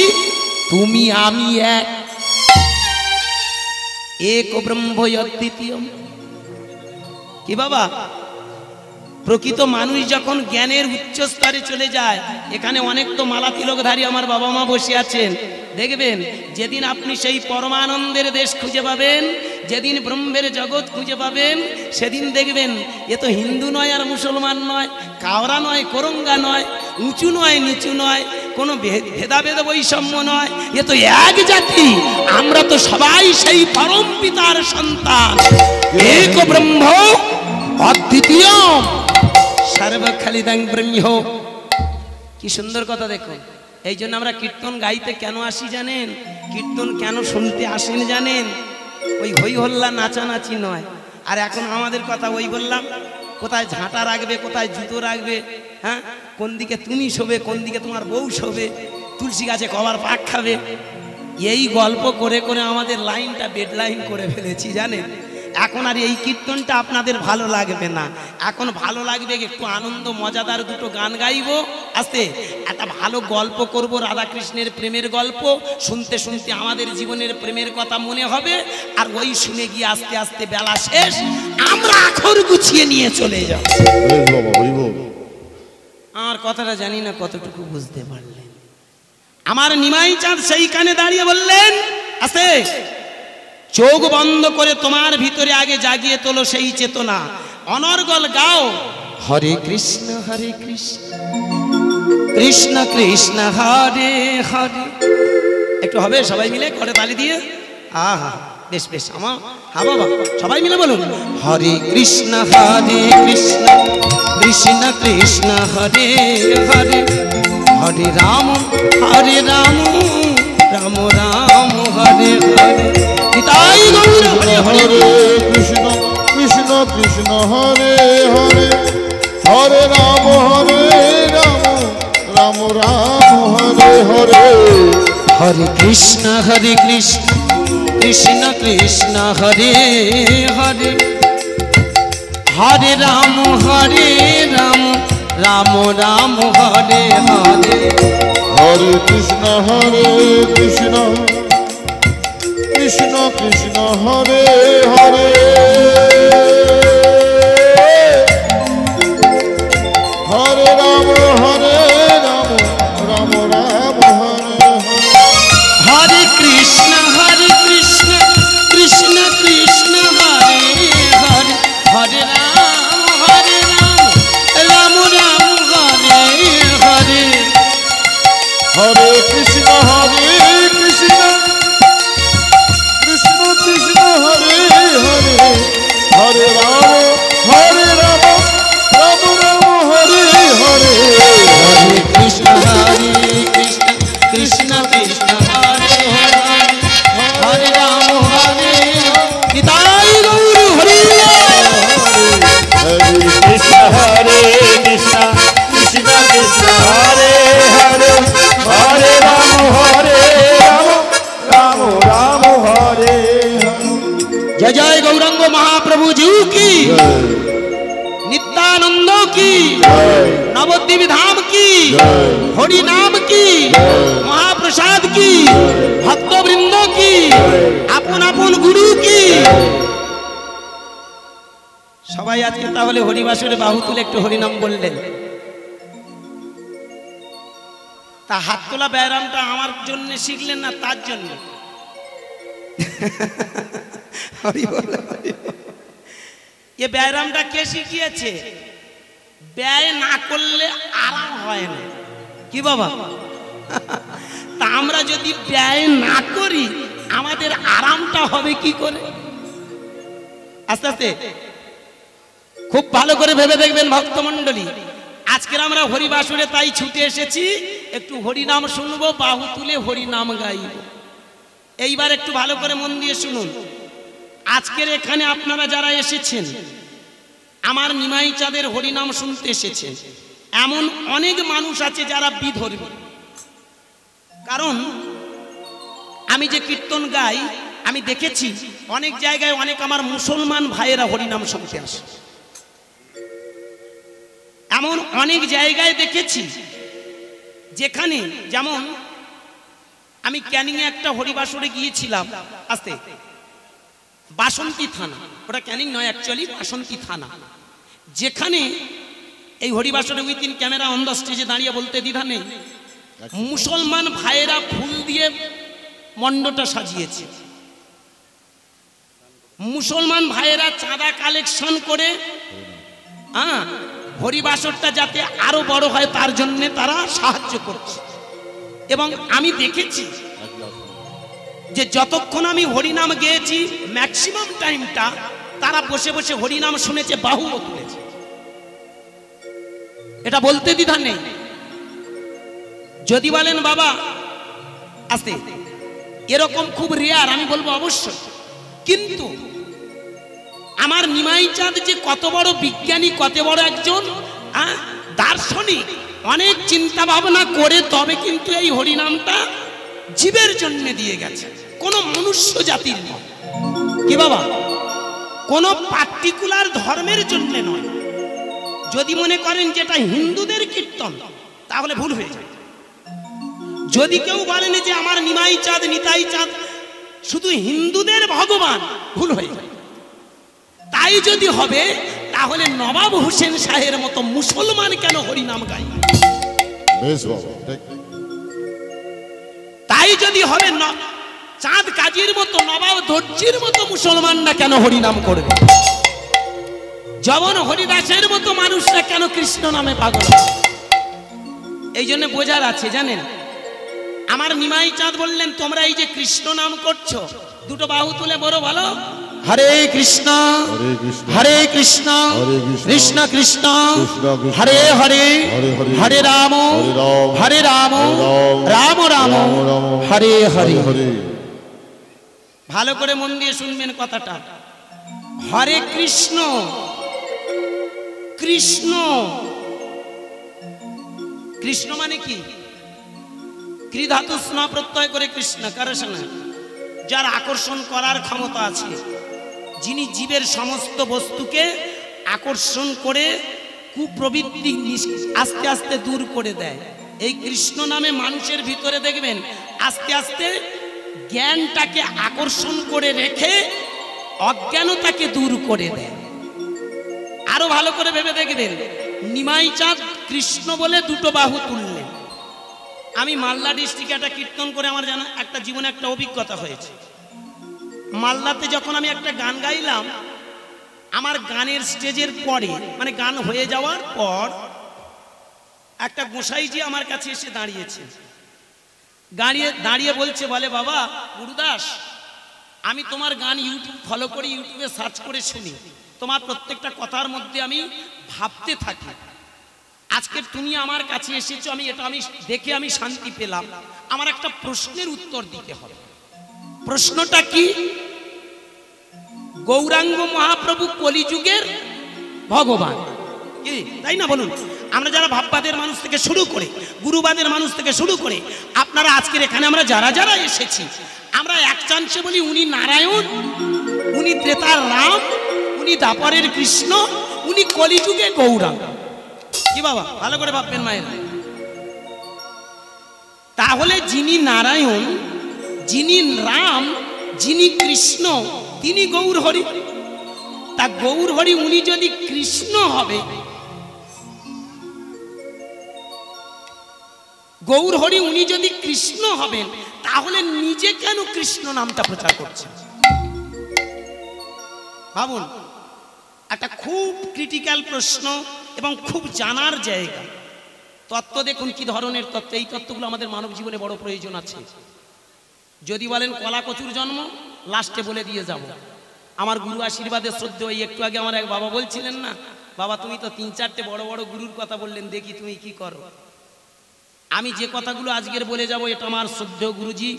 তুমি আমি এক, এক ব্রহ্ম অদ্বিতীয়। কি বাবা, প্রকৃত মানুষ যখন জ্ঞানের উচ্চ স্তরে চলে যায়, এখানে অনেক তো মালা তিলকধারী আমার বাবা মা বসে আছেন, দেখবেন যেদিন আপনি সেই পরমানন্দের দেশ খুঁজে পাবেন, যেদিন ব্রহ্মের জগৎ খুঁজে পাবেন, সেদিন দেখবেন এ তো হিন্দু নয় আর মুসলমান নয়, কাওরা নয় কোরঙ্গা নয়, উঁচু নয় নিচু নয়, কোনো ভেদাভেদ বৈষম্য নয়, এ তো এক জাতি, আমরা তো সবাই সেই পরম পিতার সন্তান, এক ব্রহ্ম অদ্বিতীয় সর্বখালিদাং ব্রহ্ম। কি সুন্দর কথা দেখুন। এই জন্য আমরা কীর্তন গাইতে কেন আসি জানেন? কীর্তন কেন শুনতে আসেন জানেন? ওই হই হল্লা নাচানাচি নয়। আর এখন আমাদের কথা ওই বললাম, কোথায় ঝাঁটা রাখবে, কোথায় জুতো রাখবে, হ্যাঁ, কোন দিকে তুমি শোবে, কোন দিকে তোমার বউ শোবে, তুলসী গাছে কবার পাক খাবে, এই গল্প করে করে আমাদের লাইনটা বেড লাইন করে ফেলেছি জানেন। এখন আর এই কীর্তনটা আপনাদের ভালো লাগবে না, এখন ভালো লাগবে একটু আনন্দ মজাদার দুটো গান গাইবো, আস্তে একটা ভালো গল্প করব, রাধাকৃষ্ণের প্রেমের গল্প শুনতে শুনতে আমাদের জীবনের প্রেমের কথা মনে হবে, আর ওই শুনে গিয়ে আস্তে আস্তে বেলা শেষ, আমরা আখর গুছিয়ে নিয়ে চলে যাব। আমার কথাটা জানি না কতটুকু বুঝতে পারলেন। আমার নিমাই চাঁদ সেইখানে দাঁড়িয়ে বললেন, আস্তে চোখ বন্ধ করে তোমার ভিতরে আগে জাগিয়ে তোলো সেই চেতনা, অনর্গল গাও হরে কৃষ্ণ কৃষ্ণ কৃষ্ণ হরে হরে। একটু হবে সবাই মিলে করে তালি দিয়ে, আহা বেশ বেশ, আমার হ্যাঁ বাবা সবাই মিলে বলুন, হরে কৃষ্ণ কৃষ্ণ কৃষ্ণ হরে হরে, হরে রাম রাম রাম হরে হরে। নিতাই গৌর হরে হরে, কৃষ্ণ কৃষ্ণ কৃষ্ণ হরে হরে, হরে রাম রাম রাম হরে হরে। হরে কৃষ্ণ কৃষ্ণ কৃষ্ণ হরে হরে, হরে রাম রাম রাম হরে হরে। হরে কৃষ্ণ কৃষ্ণ কৃষ্ণ হরে হরে। হরে রাম রাম রাম হরে হরে। হরে কৃষ্ণ কৃষ্ণ কৃষ্ণ হরে হরে, হরে রাম রাম রাম হরে হরে। হরে কৃষ্ণ কৃষ্ণ কৃষ্ণ হরে হরে। হরে রাম রাম রাম হরে হরে। হরে কৃষ্ণ কৃষ্ণ কৃষ্ণ হরে হরে, হরে রাম নিতাই গৌর হরি। হরে কৃষ্ণ কৃষ্ণ কৃষ্ণ হরে হরে। হরে রাম রাম হরে হরে। जय जय गौरंग महाप्रभु जी की, नित्यानंद की, नवद्वीप धाम की, हरि नाम की, महाप्रसाद की, भक्त वृंदों की, अपन अपन गुरु की। সবাই আজকে তাহলে হরিবাসরে বাহু তুলে একটু হরিনাম বললেন। তা হাত তোলা ব্যায়ামটা আমার জন্য শিখলেন না তার জন্য? ये ব্যায়ামটা কে শিখিয়েছে? ব্যয় না করলে আরাম হয় না, কি বাবা? তা আমরা যদি ব্যয় না করি আমাদের আরামটা হবে কি করে? আস্তে আস্তে খুব ভালো করে ভেবে দেখবেন ভক্তমণ্ডলী। আজকে আমরা হরিবাসরে তাই ছুটে এসেছি, একটু হরিনাম শুনবো, বাহু তুলে হরিনাম গাইব। এইবার একটু ভালো করে মন দিয়ে শুনুন। আজকের এখানে আপনারা যারা এসেছেন আমার নিমাই চাঁদের হরিনাম শুনতে এসেছেন, এমন অনেক মানুষ আছে যারা বিধর্মী। কারণ আমি যে কীর্তন গাই আমি দেখেছি অনেক জায়গায় অনেক আমার মুসলমান ভাইয়েরা হরিনাম শুনতে আসে। এমন অনেক জায়গায় দেখেছি যেখানে, যেমন আমি ক্যানিংয়ে একটা হরিবাসরে গিয়েছিলাম, আস্তে বাসন্তী থানা, ওটা ক্যানিং নয় অ্যাকচুয়ালি বাসন্তী থানা, যেখানে এই হরিবাসরে উইথিন ক্যামেরা অন দ্য স্টেজে দাঁড়িয়ে বলতে দ্বিধা নেই, মুসলমান ভাইয়েরা ফুল দিয়ে মণ্ডপটা সাজিয়েছে। মুসলমান ভাইয়েরা চাঁদা কালেকশন করে হরিবাসরটা যাতে আরো বড় হয় তার জন্য তারা সাহায্য করছে। এবং আমি দেখেছি যে যতক্ষণ আমি হরিনাম গেয়েছি ম্যাক্সিমাম টাইমটা তারা বসে বসে হরিনাম শুনেছে, বাহুও তুলেছে। এটা বলতে দ্বিধা নেই। যদি বলেন বাবা আস্তে এরকম খুব রেয়ার, আমি বলবো অবশ্যই। কিন্তু আমার নিমাই চাঁদ যে কত বড় বিজ্ঞানী, কত বড় একজন দার্শনিক, অনেক চিন্তা ভাবনা করে তবে কিন্তু এই হরিনামটা জীবের জন্য দিয়ে গেছে, কোন মনুষ্য জাতির নয়, কি বাবা, কোন পার্টিকুলার ধর্মের জন্য নয়। যদি মনে করেন যেটা হিন্দুদের কীর্তন তাহলে ভুল হয়ে যায়। যদি কেউ বলেন যে আমার নিমাই চাঁদ নিতাই চাঁদ শুধু হিন্দুদের ভগবান, ভুল হয়ে যায়। তাই যদি হবে তাহলে নবাব হোসেন শাহের মতো মুসলমান কেন হরিনাম গাই? তাই যদি হবে চাঁদ কাজীর মতো, নবাব দর্জির মতো মুসলমানরা কেন হরিনাম করবে? যেমন হরিদাসের মতো মানুষরা কেন কৃষ্ণ নামে পাগল? এই জন্য বোঝার আছে, জানেন। আমার নিমাই চাঁদ বললেন তোমরা এই যে কৃষ্ণ নাম করছো, দুটো বাহু তুলে বড় ভালো, হরে কৃষ্ণ হরে কৃষ্ণ কৃষ্ণ কৃষ্ণ হরে হরে, হরে রাম রাম রাম হরে হরে। ভালো করে মন দিয়ে শুনবেন কথাটা। হরে কৃষ্ণ কৃষ্ণ। কৃষ্ণ মানে কি? ক্রি ধাতু স্ন প্রত্যয় করে কৃষ্ণ, কারণ যার আকর্ষণ করার ক্ষমতা আছে, যিনি জীবের সমস্ত বস্তুকে আকর্ষণ করে কুপ্রবৃত্তি আস্তে আস্তে দূর করে দেয়। এই কৃষ্ণ নামে মানুষের ভিতরে দেখবেন আস্তে আস্তে জ্ঞানটাকে আকর্ষণ করে রেখে অজ্ঞানতাকে দূর করে দেয়। আরো ভালো করে ভেবে দেখবেন, নিমাই চাঁদ কৃষ্ণ বলে দুটো বাহু তুললেন। আমি মালদা ডিস্ট্রিক্টে একটা কীর্তন করে আমার জানা একটা জীবনে একটা অভিজ্ঞতা হয়েছে। মালদাতে যখন আমি একটা গান গাইলাম, আমার গানের স্টেজের পরে মানে গান হয়ে যাওয়ার পর একটা গোসাইজি আমার কাছে এসে দাঁড়িয়েছে। দাঁড়িয়ে বলছে, বলে বাবা গুরুদাস, আমি তোমার গান ইউটিউব ফলো করি, ইউটিউবে সার্চ করে শুনি, তোমার প্রত্যেকটা কথার মধ্যে আমি ভাবতে থাকি। আজকে তুমি আমার কাছে এসেছো, আমি দেখে আমি শান্তি পেলাম। আমার একটা প্রশ্নের উত্তর দিতে হবে। প্রশ্নটা কি? গৌরাঙ্গ মহাপ্রভু কলিযুগের ভগবান কি, তাই না? বলুন। আমরা যারা ভাববাদের মানুষ থেকে শুরু করে গুরুবাদের মানুষ থেকে শুরু করে আপনারা আজকের এখানে আমরা যারা যারা এসেছি, আমরা এক চান্সে বলি উনি নারায়ণ, উনি ত্রেতার রাম, উনি দ্বাপরের কৃষ্ণ, উনি কলিযুগে গৌরাঙ্গ। কি বাবা, ভালো করে ভাববেন মায়ের। তাহলে যিনি নারায়ণ, যিনি রাম, যিনি কৃষ্ণ, তিনি গৌর হরি। তা গৌর হরি উনি যদি কৃষ্ণ হবে, গৌর হরি উনি যদি কৃষ্ণ হবেন, তাহলে নিজে কেন কৃষ্ণ নামটা প্রচার করছেন? ভাবুন, একটা খুব ক্রিটিক্যাল প্রশ্ন এবং খুব জানার জায়গা। তত্ত্ব দেখুন কি ধরনের তত্ত্ব। এই তত্ত্বগুলো আমাদের মানব জীবনে বড় প্রয়োজন আছে। যদি বলেন কলা কচুর জন্ম, লাস্টে বলে দিয়ে যাব। আমার গুরু আশীর্বাদের শ্রদ্ধা। ওই একটু আগে আমার এক বাবা বলছিলেন না, বাবা তুমি তো 3-4টে বড় বড় গুরুর কথা বললেন, দেখি তুমি কি করো। আমি যে কথাগুলো আজকের বলে যাব, এটা আমার শ্রদ্ধেয় গুরুজি,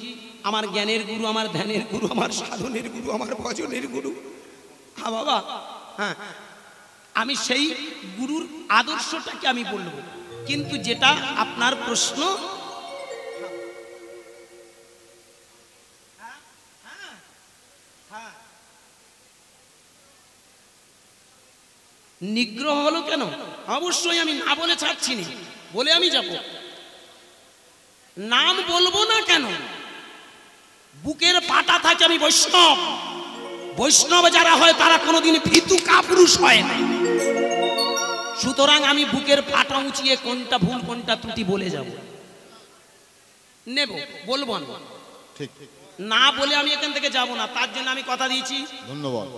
আমার জ্ঞানের গুরু, আমার ধ্যানের গুরু, আমার সাধনের গুরু, আমার ভজনের গুরু। হ্যাঁ বাবা, হ্যাঁ, আমি সেই গুরুর আদর্শটাকে আমি বলবো। কিন্তু যেটা আপনার প্রশ্ন, নিগ্রহ হলো কেন? অবশ্যই আমি না বলে ছাড়ছি না, বলে আমি যাব। নাম বলবো না কেন? বুকের পাটা থাকে আমি বৈষ্ণব। বৈষ্ণব যারা হয় তারা কোনোদিন ভীতু কাপুরুষ হয় না। সুতরাং আমি বুকের পাটা উঁচিয়ে কোনটা ভুল কোনটা ত্রুটি বলে যাব, নেব, বলবো না। ঠিক না বলে আমি এখান থেকে যাব না। তার জন্য আমি কথা দিয়েছি। ধন্যবাদ।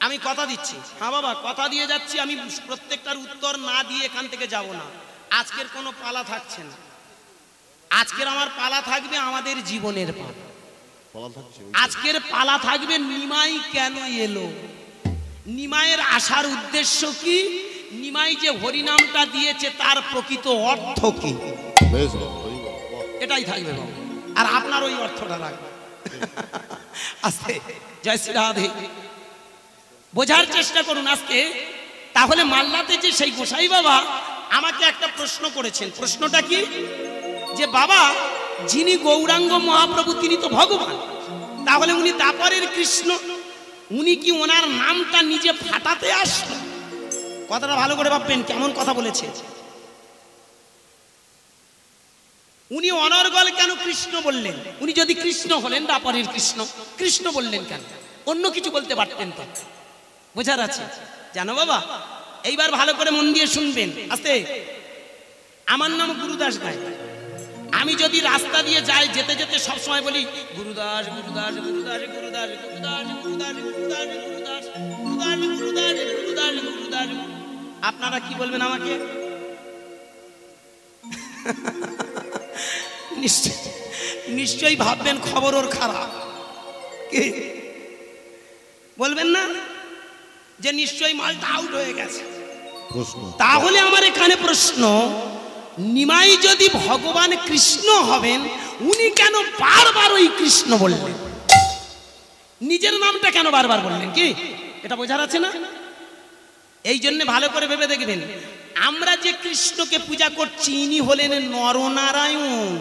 আমি কথা দিচ্ছি, হ্যাঁ বাবা কথা দিয়ে যাচ্ছি। আমি প্রত্যেকটার উত্তর না দিয়ে এখান থেকে যাব না। আজকের কোনো পালা থাকছে না। আজকের আমার পালা থাকবে আমাদের জীবনের পালা। আজকের পালা থাকবে নিমাই কেন এলো, নিমাইয়ের আসার উদ্দেশ্য কি, নিমাই যে হরিনামটা দিয়েছে তার প্রকৃত অর্থ কি, এটাই থাকবে বাবা। আর আপনার ওই অর্থটা রাখবে। আস্তে, জয় শ্রী রাধে। বোঝার চেষ্টা করুন আজকে। তাহলে মাল্লাতে যে সেই গোসাই বাবা আমাকে একটা প্রশ্ন করেছেন। প্রশ্নটা কি, যে বাবা যিনি গৌরাঙ্গ মহাপ্রভু তিনি তো ভগবান, তাহলে উনি দ্বাপরের কৃষ্ণ, উনি কি ওনার নামটা নিজে ফাটাতে আসলো? কথাটা ভালো করে ভাববেন, কেমন কথা বলেছে। উনি অনর্গল কেন কৃষ্ণ বললেন? উনি যদি কৃষ্ণ হলেন, দ্বাপরের কৃষ্ণ, কৃষ্ণ বললেন কেন? অন্য কিছু বলতে পারতেন তো। বোঝার আছে জানো বাবা। এইবার ভালো করে মন দিয়ে শুনবেন আস্তে। আমার নাম গুরুদাস গায়। আমি যদি রাস্তা দিয়ে যাই, যেতে যেতে সবসময় বলি গুরুদাস গুরুদাস গুরুদাস গুরুদাস গুরুদাস গুরুদাস গুরুদাস গুরুদাস গুরুদাস গুরুদাস গুরুদাস গুরুদাস, আপনারা কি বলবেন আমাকে? নিশ্চয়ই ভাববেন খবর ওর খারাপ। কি বলবেন না যে নিশ্চয়ই মালটা আউট হয়ে গেছে? তাহলে আমার এখানে প্রশ্ন, নিমাই যদি ভগবান কৃষ্ণ হবেন, উনি কেন বারবার ওই কৃষ্ণ বললেন? নিজের নামটা কেন বারবার বললেন? কি এটা বোঝার আছে না? এই জন্য ভালো করে ভেবে দেখবেন, আমরা যে কৃষ্ণকে পূজা করছি ইনি হলেন নরনারায়ণ,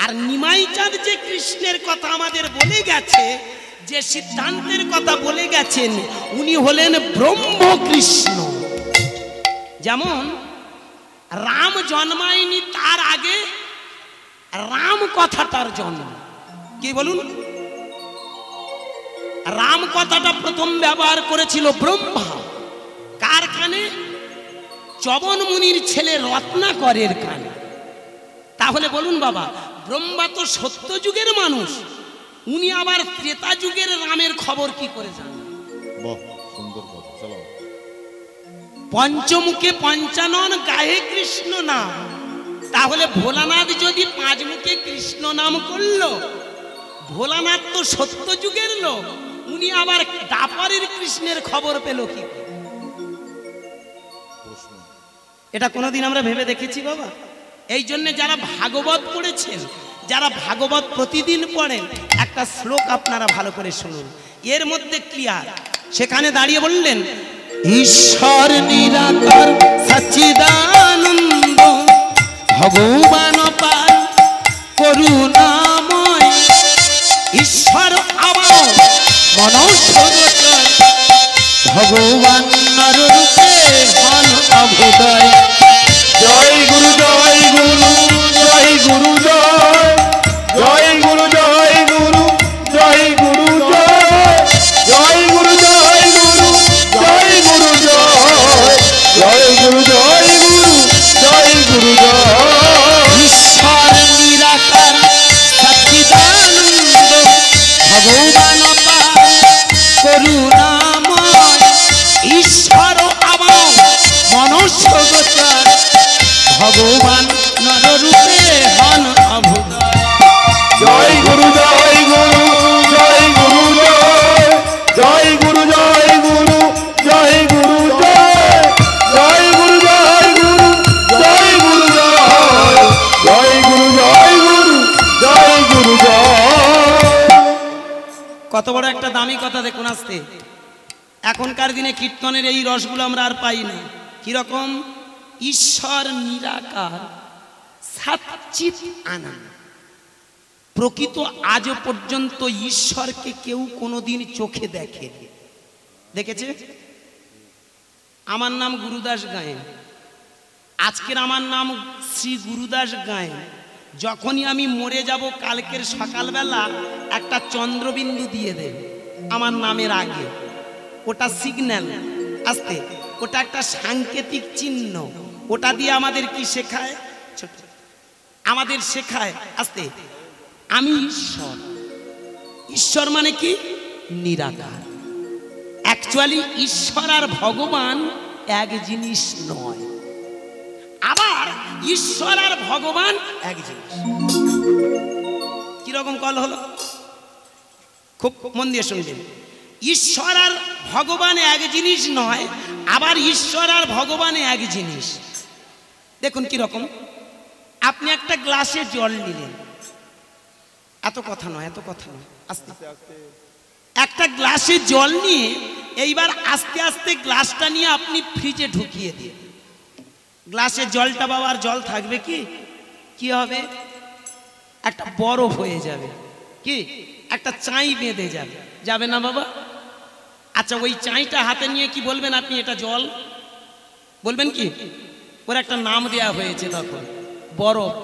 আর নিমাই চাঁদ যে কৃষ্ণের কথা আমাদের বলে গেছে, যে সিদ্ধান্তের কথা বলে গেছেন, উনি হলেন ব্রহ্ম কৃষ্ণ। যেমন রাম জন্মায়নি, তার আগে রাম কথাটার জন্ম। কি বলুন? রাম কথাটা প্রথম ব্যবহার করেছিল ব্রহ্মা। কার কানে? চবন মুনির ছেলে রত্নাকরের কানে। তাহলে বলুন বাবা, ব্রহ্মা তো সত্য যুগের মানুষ, উনি আবার ত্রেতা যুগের রামের খবর কি করে জানেন? বাহ, সুন্দর কথা। চলো। পঞ্চমুখে পঞ্চানন গায়ে কৃষ্ণ নাম, তাহলে ভোলানাথ যদি পাঁচ মুখে কৃষ্ণ নাম করলো, ভোলানাথ তো সত্য যুগের লোক, উনি আবার দাপারের কৃষ্ণের খবর পেল কি? এটা কোনোদিন আমরা ভেবে দেখেছি বাবা? এই জন্য যারা ভাগবত পড়েছেন, যারা ভাগবত প্রতিদিন পড়েন, একটা শ্লোক আপনারা ভালো করে শুনুন, এর মধ্যে ক্লিয়ার। সেখানে দাঁড়িয়ে বললেন, ঈশ্বর নিরাকার সচ্চিদানন্দ ভগবান পার করুণাময়, ঈশ্বর আমার মনস্বরূপ ভগবান নররূপে হন অভুদয়। জয় গুরু, জয় গুরু, জয় গুরু, জয় জয় গুরু, জয় গুরু, জয় গুরু, জয় গুরু, জয় গুরু, জয় গুরু, জয় গুরু, জয় গুরু, জয় গুরু, জয়। ঈশ্বর নিরাকার সচ্চিদানন্দ ভগবান পার করুণাময়, ঈশ্বর আমার মনস্বগোচর ভগবান নররূপে হন অভুদয়। জয় গুরু, জয় গুরু, জয় গুরু, জয় গুরু, জয় গুরু, জয় গুরু, জয় গুরু, জয় গুরু, জয় গুরু, জয় গুরু, জয় গুরু, জয় গুরু, জয়। কত বড় একটা দামি কথা দেখুন। আসতে এখনকার দিনে কীর্তনের এই রসগুলো আমরা আর পাই না। কিরকম? ঈশ্বর নিরাকার সচ্চিৎ আনন্দ। প্রকৃত আজও পর্যন্ত ঈশ্বরকে কেউ কোনোদিন চোখে দেখেছে? আমার নাম গুরুদাস গায়েন, আজকের আমার নাম শ্রী গুরুদাস গায়েন। যখনই আমি মরে যাব, কালকের সকালবেলা একটা চন্দ্রবিন্দু দিয়ে দেবে আমার নামের আগে, ওটা সিগন্যাল। আসতে ওটা একটা সাংকেতিক চিহ্ন। ওটা দিয়ে আমাদের কি শেখায়? আমাদের শেখায় আসতে আমি ঈশ্বর। ঈশ্বর মানে কি? নিরাকার। অ্যাকচুয়ালি ঈশ্বর আর ভগবান এক জিনিস নয়। আবার ঈশ্বর আর ভগবান এক জিনিস। কিরকম কল হলো? খুব মন দিয়ে শুনবেন। ঈশ্বর আর ভগবান এক জিনিস নয়, আবার ঈশ্বর আর ভগবান এক জিনিস। দেখুন কিরকম। আপনি একটা গ্লাসে জল নিলেন, এত কথা নয়, এত কথা নয়, আস্তে আস্তে। একটা গ্লাসে জল নিয়ে এইবার আস্তে আস্তে গ্লাসটা নিয়ে আপনি ফ্রিজে ঢুকিয়ে দিয়ে, গ্লাসে জলটা বাবার জল থাকবে কি? কি হবে? একটা বরফ হয়ে যাবে। কি? একটা চাই বেঁধে যাবে। যাবে না বাবা? আচ্ছা, ওই চাইটা হাতে নিয়ে কি বলবেন আপনি? এটা জল বলবেন কি? ওর একটা নাম দেয়া হয়েছে তখন, বরফ।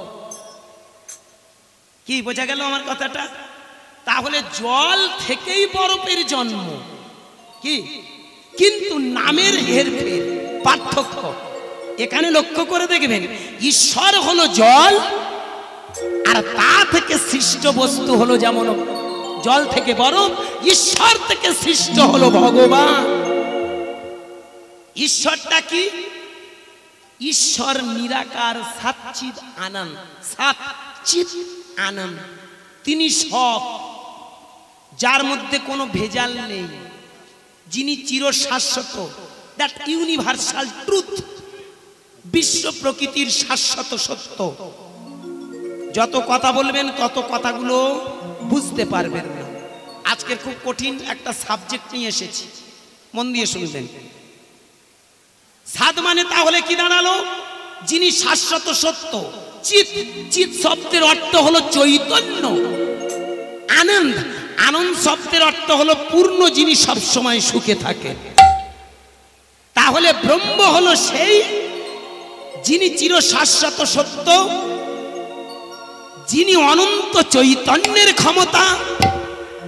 কি বোঝা গেল আমার কথাটা? তাহলে জল থেকেই বরফের জন্ম। কি? কিন্তু নামের হেরফের, পার্থক্য এখানে লক্ষ্য করে দেখবেন। ঈশ্বর হলো জল, আর তা থেকে সৃষ্ট বস্তু হলো, যেমন জল থেকে বরফ, ঈশ্বর থেকে সৃষ্ট হলো ভগবান। ঈশ্বরটা কি? ঈশ্বর নিরাকার সচ্চিৎ আনন্দ। সচ্চিৎ আনন্দ, তিনি সব, যার মধ্যে কোনো ভেজাল নেই, যিনি চিরশাশ্বত, দ্যাট ইউনিভার্সাল ট্রুথ, বিশ্ব প্রকৃতির শাশ্বত সত্য। যত কথা বলবেন তত কথাগুলো বুঝতে পারবেন না। আজকের খুব কঠিন একটা সাবজেক্ট নিয়ে এসেছি, মন দিয়ে শুনবেন। সাদ মানে তাহলে কি দাঁড়ালো? যিনি শাশ্বত সত্য। চিৎ, চিৎ শব্দের অর্থ হলো চৈতন্য। আনন্দ, আনন্দ শব্দের অর্থ হলো পূর্ণ, যিনি সবসময় সুখে থাকে। তাহলে ব্রহ্ম হলো সেই যিনি চির শাশ্বত সত্য, যিনি অনন্ত চৈতন্যের ক্ষমতা,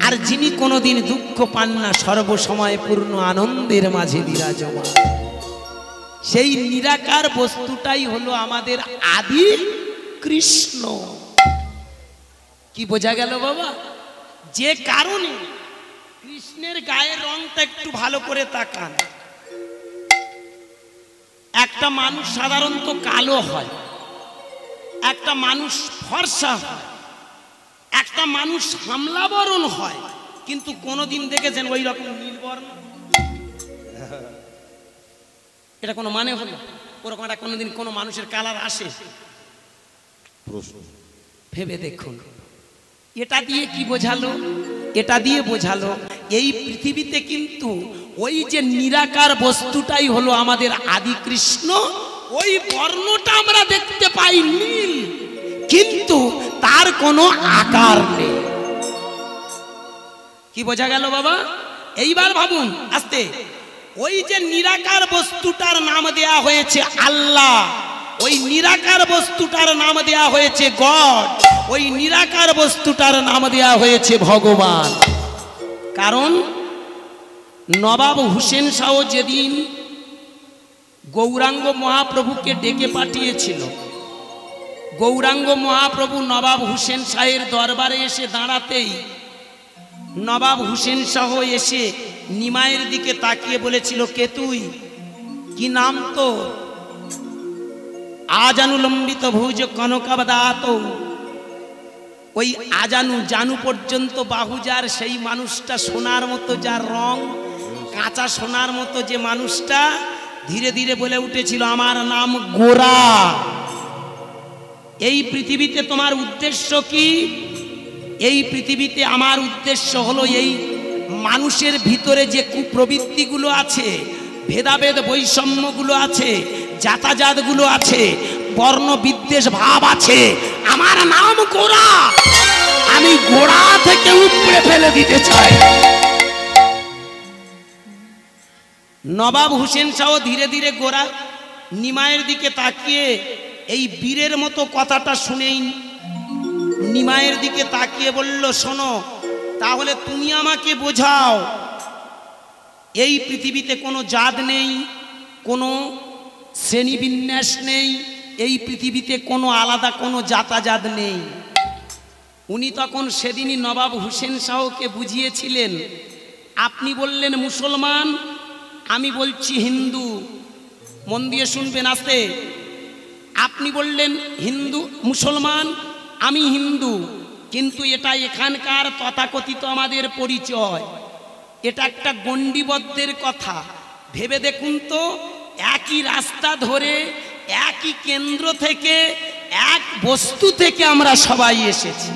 আর যিনি কোনোদিন দুঃখ পান না, সর্বসময় পূর্ণ আনন্দের মাঝে বিরাজমান। সেই নিরাকার বস্তুটাই হলো আমাদের আদি কৃষ্ণ। কি বোঝা গেল বাবা? যে কারণে কৃষ্ণের গায়ের রংটা একটু ভালো করে তাকান। একটা মানুষ সাধারণত কালো হয়, একটা মানুষ ফর্সা হয়, একটা মানুষ হামলাবরণ হয়, কিন্তু কোনোদিন দেখেছেন ওই রকম নীলবর্ণ? এটা কোনো মানে হলো? ওরকম একটা কোনোদিন কোনো মানুষের কালার আসে? ভেবে দেখুন। এটা দিয়ে কি বোঝালো? এটা দিয়ে বোঝালো এই পৃথিবীতে কিন্তু ওই যে নিরাকার বস্তুটাই হলো আমাদের আদি কৃষ্ণ। ওই বর্ণটা আমরা দেখতে পাই নীল, কিন্তু তার কোনো আকার নেই। কি বোঝা গেল বাবা? এইবার ভাবুন আস্তে। ওই যে নিরাকার বস্তুটার নাম দেয়া হয়েছে আল্লাহ, ওই নিরাকার বস্তুটার নাম দেয়া হয়েছে গড, ওই নিরাকার বস্তুটার নাম দেয়া হয়েছে ভগবান। কারণ নবাব হুসেন শাহ যেদিন গৌরাঙ্গ মহাপ্রভুকে ডেকে পাঠিয়েছিল, গৌরাঙ্গ মহাপ্রভু নবাব হুসেন শাহের দরবারে এসে দাঁড়াতেই নবাব হুসেন শাহ এসে নিমাইয়ের দিকে তাকিয়ে বলেছিল, কে তুই? কি নাম তো? আজানুলম্বিত ভুজ কনকাবদাত। ওই আজানু, জানু পর্যন্ত বাহুজার সেই মানুষটা, সোনার মতো যার রং, কাঁচা সোনার মতো যে মানুষটা ধীরে ধীরে বলে উঠেছিল, আমার নাম গোরা। এই পৃথিবীতে তোমার উদ্দেশ্য কি? এই পৃথিবীতে আমার উদ্দেশ্য হলো এই মানুষের ভিতরে যে কুপ্রবৃত্তিগুলো আছে, ভেদাভেদ বৈষম্যগুলো আছে, জাতাজাতগুলো আছে, বর্ণ বিদ্বেষ ভাব আছে, আমার নাম গোরা, আমি গোড়া থেকে উপড়ে ফেলে দিতে চাই। নবাব হুসেন শাহ ধীরে ধীরে গোরা নিমাইয়ের দিকে তাকিয়ে এই বীরের মতো কথাটা শুনেই নিমাইয়ের দিকে তাকিয়ে বলল, শোনো, তাহলে তুমি আমাকে বোঝাও, এই পৃথিবীতে কোনো জাত নেই, কোনো শ্রেণীবিন্যাস নেই, এই পৃথিবীতে কোনো আলাদা কোনো জাতাজাত নেই। উনি তখন সেদিনই নবাব হুসেন শাহকে বুঝিয়েছিলেন। আপনি বললেন মুসলমান, আমি বলছি হিন্দু। মন দিয়ে শুনবেন আস্তে। আপনি বললেন হিন্দু মুসলমান, আমি হিন্দু, কিন্তু এটা এখানকার তথাকথিত আমাদের পরিচয়। এটা একটা গণ্ডিবদ্ধের কথা। ভেবে দেখুন তো, একই রাস্তা ধরে, একই কেন্দ্র থেকে, এক বস্তু থেকে আমরা সবাই এসেছি।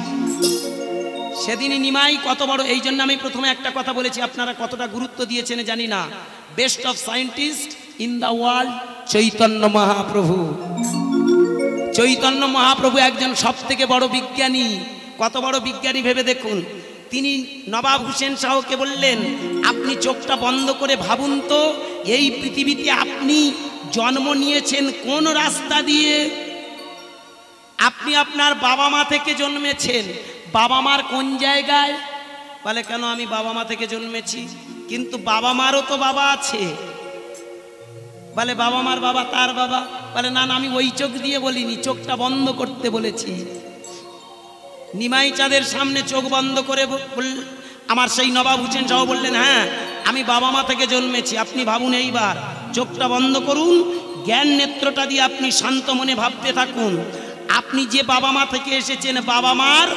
সেদিনই নিমাই কত বড়, এই জন্য আমি প্রথমে একটা কথা বলেছি, আপনারা কতটা গুরুত্ব দিয়েছেন জানি না। Best of scientist in the world Chaitanya Mahaprabhu. Chaitanya Mahaprabhu একজন সব থেকে বড় বিজ্ঞানী। কত বড় বিজ্ঞানী ভেবে দেখুন। তিনি নবাব হুসেন শাহকে বললেন, আপনি চোখটা বন্ধ করে ভাবুন তো, এই পৃথিবীতে আপনি জন্ম নিয়েছেন কোন রাস্তা দিয়ে? আপনি আপনার বাবা মা থেকে জন্মেছেন। বাবা মার কোন জায়গায়? বলে, কেন আমি বাবা মা থেকে জন্মেছি, কিন্তু বাবা মারও তো বাবা আছে। বলে, বাবা মার বাবা তার বাবা? বলে, না না, আমি ওই চোখ দিয়ে বলিনি, চোখটা বন্ধ করতে বলেছি। নিমাই চাঁদের সামনে চোখ বন্ধ করে আমার সেই নবাব হুসেন শাহ বললেন, হ্যাঁ আমি বাবা মা থেকে জন্মেছি। আপনি ভাবুন, এইবার চোখটা বন্ধ করুন, জ্ঞান নেত্রটা দিয়ে আপনি শান্ত মনে ভাবতে থাকুন। আপনি যে বাবা মা থেকে এসেছেন, বাবা মার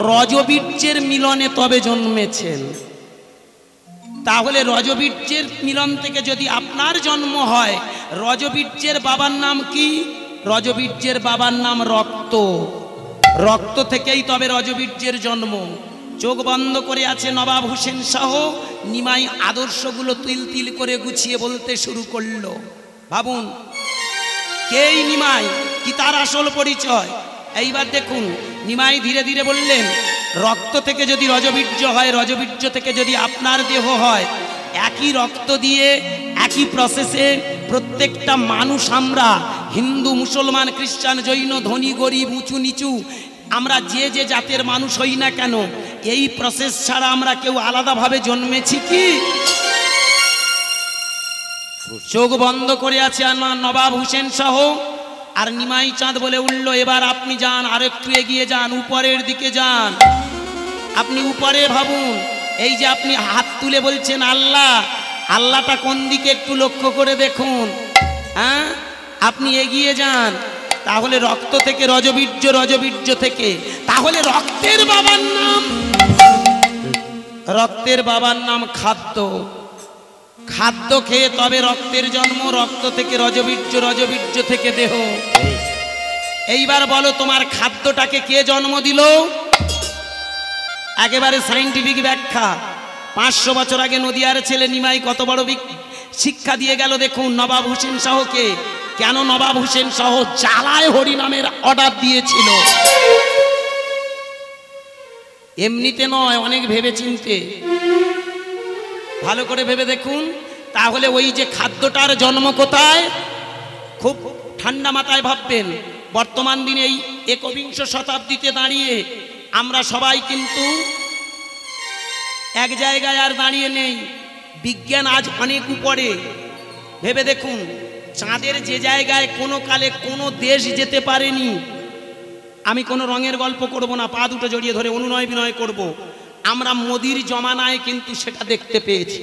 রজবীর্যের মিলনে তবে জন্মেছেন। তাহলে রজবীর্যের মিলন থেকে যদি আপনার জন্ম হয়, রজবীর্যের বাবার নাম কি? রজবীর্যের বাবার নাম রক্ত। রক্ত থেকেই তবে রজবীর্যের জন্ম। চোখ বন্ধ করে আছে নবাব হুসেন শাহ। নিমাই আদর্শগুলো তিল তিল করে গুছিয়ে বলতে শুরু করলো। ভাবুন কেই নিমাই, কি তার আসল পরিচয়। এইবার দেখুন নিমাই ধীরে ধীরে বললেন, রক্ত থেকে যদি রজবীর্য হয়, রজবীর্য থেকে যদি আপনার দেহ হয়, একই রক্ত দিয়ে একই প্রসেসে প্রত্যেকটা মানুষ, আমরা হিন্দু, মুসলমান, খ্রিস্টান, জৈন, ধনী গরিব, উঁচু নিচু, আমরা যে যে জাতের মানুষ হই না কেন, এই প্রসেস ছাড়া আমরা কেউ আলাদাভাবে জন্মেছি কি? চোখ বন্ধ করে আছে আমার নবাব হোসেন শাহ। আর নিমাই চাঁদ বলে উঠল, এবার আপনি যান, আর একটু এগিয়ে যান, উপরের দিকে যান। আপনি উপরে ভাবুন, এই যে আপনি হাত তুলে বলছেন আল্লাহ, আল্লাহটা কোন দিকে একটু লক্ষ্য করে দেখুন। হ্যাঁ, আপনি এগিয়ে যান। তাহলে রক্ত থেকে রজবীর্য, রজবীর্য থেকে, তাহলে রক্তের বাবার নাম, রক্তের বাবার নাম খাদ্য। খাদ্য খেয়ে তবে রক্তের জন্ম, রক্ত থেকে রজবীর্য, রজবীর্য থেকে দেহ। এইবার বলো তোমার খাদ্যটাকে কে জন্ম দিল? একেবারে সাইন্টিফিক ব্যাখ্যা। 500 বছর আগে নদিয়ার ছেলে নিমাই কত বড় শিক্ষা দিয়ে গেল দেখুন নবাব হোসেন শাহকে। কেন নবাব হোসেন শাহ জ্বালায় হরি নামের অর্ডার দিয়েছিল? এমনিতে নয়, অনেক ভেবে চিনতে। ভালো করে ভেবে দেখুন। তাহলে ওই যে খাদ্যটার জন্ম কোথায়? খুব ঠান্ডা মাথায় ভাববেন। বর্তমান দিনে এই 21 শতাব্দীতে দাঁড়িয়ে আমরা সবাই কিন্তু এক জায়গায় আর দাঁড়িয়ে নেই। বিজ্ঞান আজ অনেক উপরে। ভেবে দেখুন, চাঁদের যে জায়গায় কোনো কালে কোনো দেশ যেতে পারেনি। আমি কোনো রঙের গল্প করব না, পা দুটো জড়িয়ে ধরে অনুনয় বিনয় করব। আমরা মোদির জমানায় কিন্তু সেটা দেখতে পেয়েছি।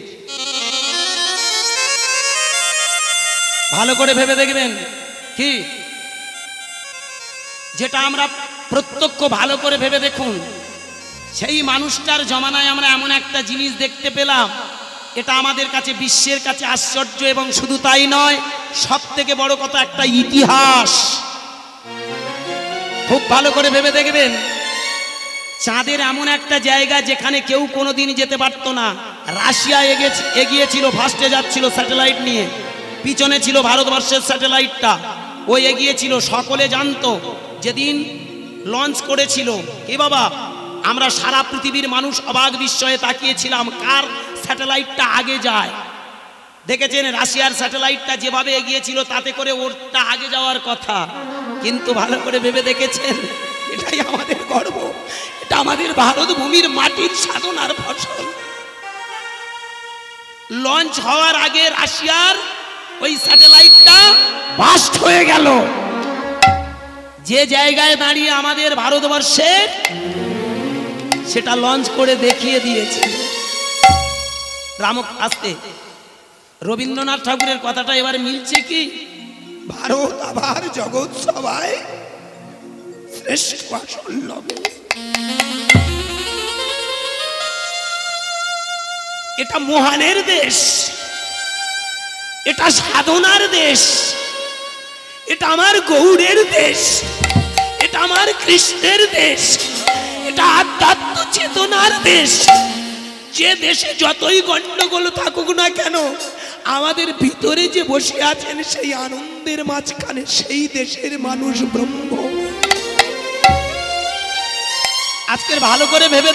ভালো করে ভেবে দেখবেন, কি যেটা আমরা প্রত্যক্ষ, ভালো করে ভেবে দেখুন। সেই মানুষটার জমানায় আমরা এমন একটা জিনিস দেখতে পেলাম, এটা আমাদের কাছে বিশ্বের কাছে আশ্চর্য। এবং শুধু তাই নয়, সব থেকে বড় কথা একটা ইতিহাস। খুব ভালো করে ভেবে দেখবেন, চাঁদের এমন একটা জায়গা যেখানে কেউ কোনোদিন যেতে পারত না। রাশিয়া এগিয়েছিল, ফার্স্টে যাচ্ছিল স্যাটেলাইট নিয়ে, পিছনে ছিল ভারতবর্ষের স্যাটেলাইটটা, ও এগিয়েছিল। সকলে জানতো যেদিন লঞ্চ করেছিল, এ বাবা আমরা সারা পৃথিবীর মানুষ অবাক বিস্ময়ে তাকিয়েছিলাম কার স্যাটেলাইটটা আগে যায়। দেখেছেন রাশিয়ার স্যাটেলাইটটা যেভাবে এগিয়েছিল, তাতে করে ওরটা আগে যাওয়ার কথা। কিন্তু ভালো করে ভেবে দেখেছেন, এটাই আমাদের গর্ব, এটা আমাদের ভারত ভূমির মাটির সাধনার ফসল। লঞ্চ হওয়ার আগে রাশিয়ার ওই স্যাটেলাইটটা বাস্ট হয়ে গেল। যে জায়গায় দাঁড়িয়ে আমাদের ভারতবর্ষে সেটা লঞ্চ করে দেখিয়ে দিয়েছে। আসতে রবীন্দ্রনাথ ঠাকুরের কথাটা এবার মিলছে কি? ভারত আবার জগৎ সভায় শ্রেষ্ঠ আসন লবে। এটা মহানের দেশ, এটা সাধনার দেশ, এটা আমার গৌড়ের দেশ, এটা আমার কৃষ্ণের দেশ, এটা আধ্যাত্ম চেতনার দেশ। যে দেশে যতই গন্ডগোল থাকুক না কেন, আমাদের ভিতরে যে বসে আছেন সেই আনন্দের মাঝখানে সেই দেশের মানুষ ব্রহ্ম। আজকের ভালো করে ভেবে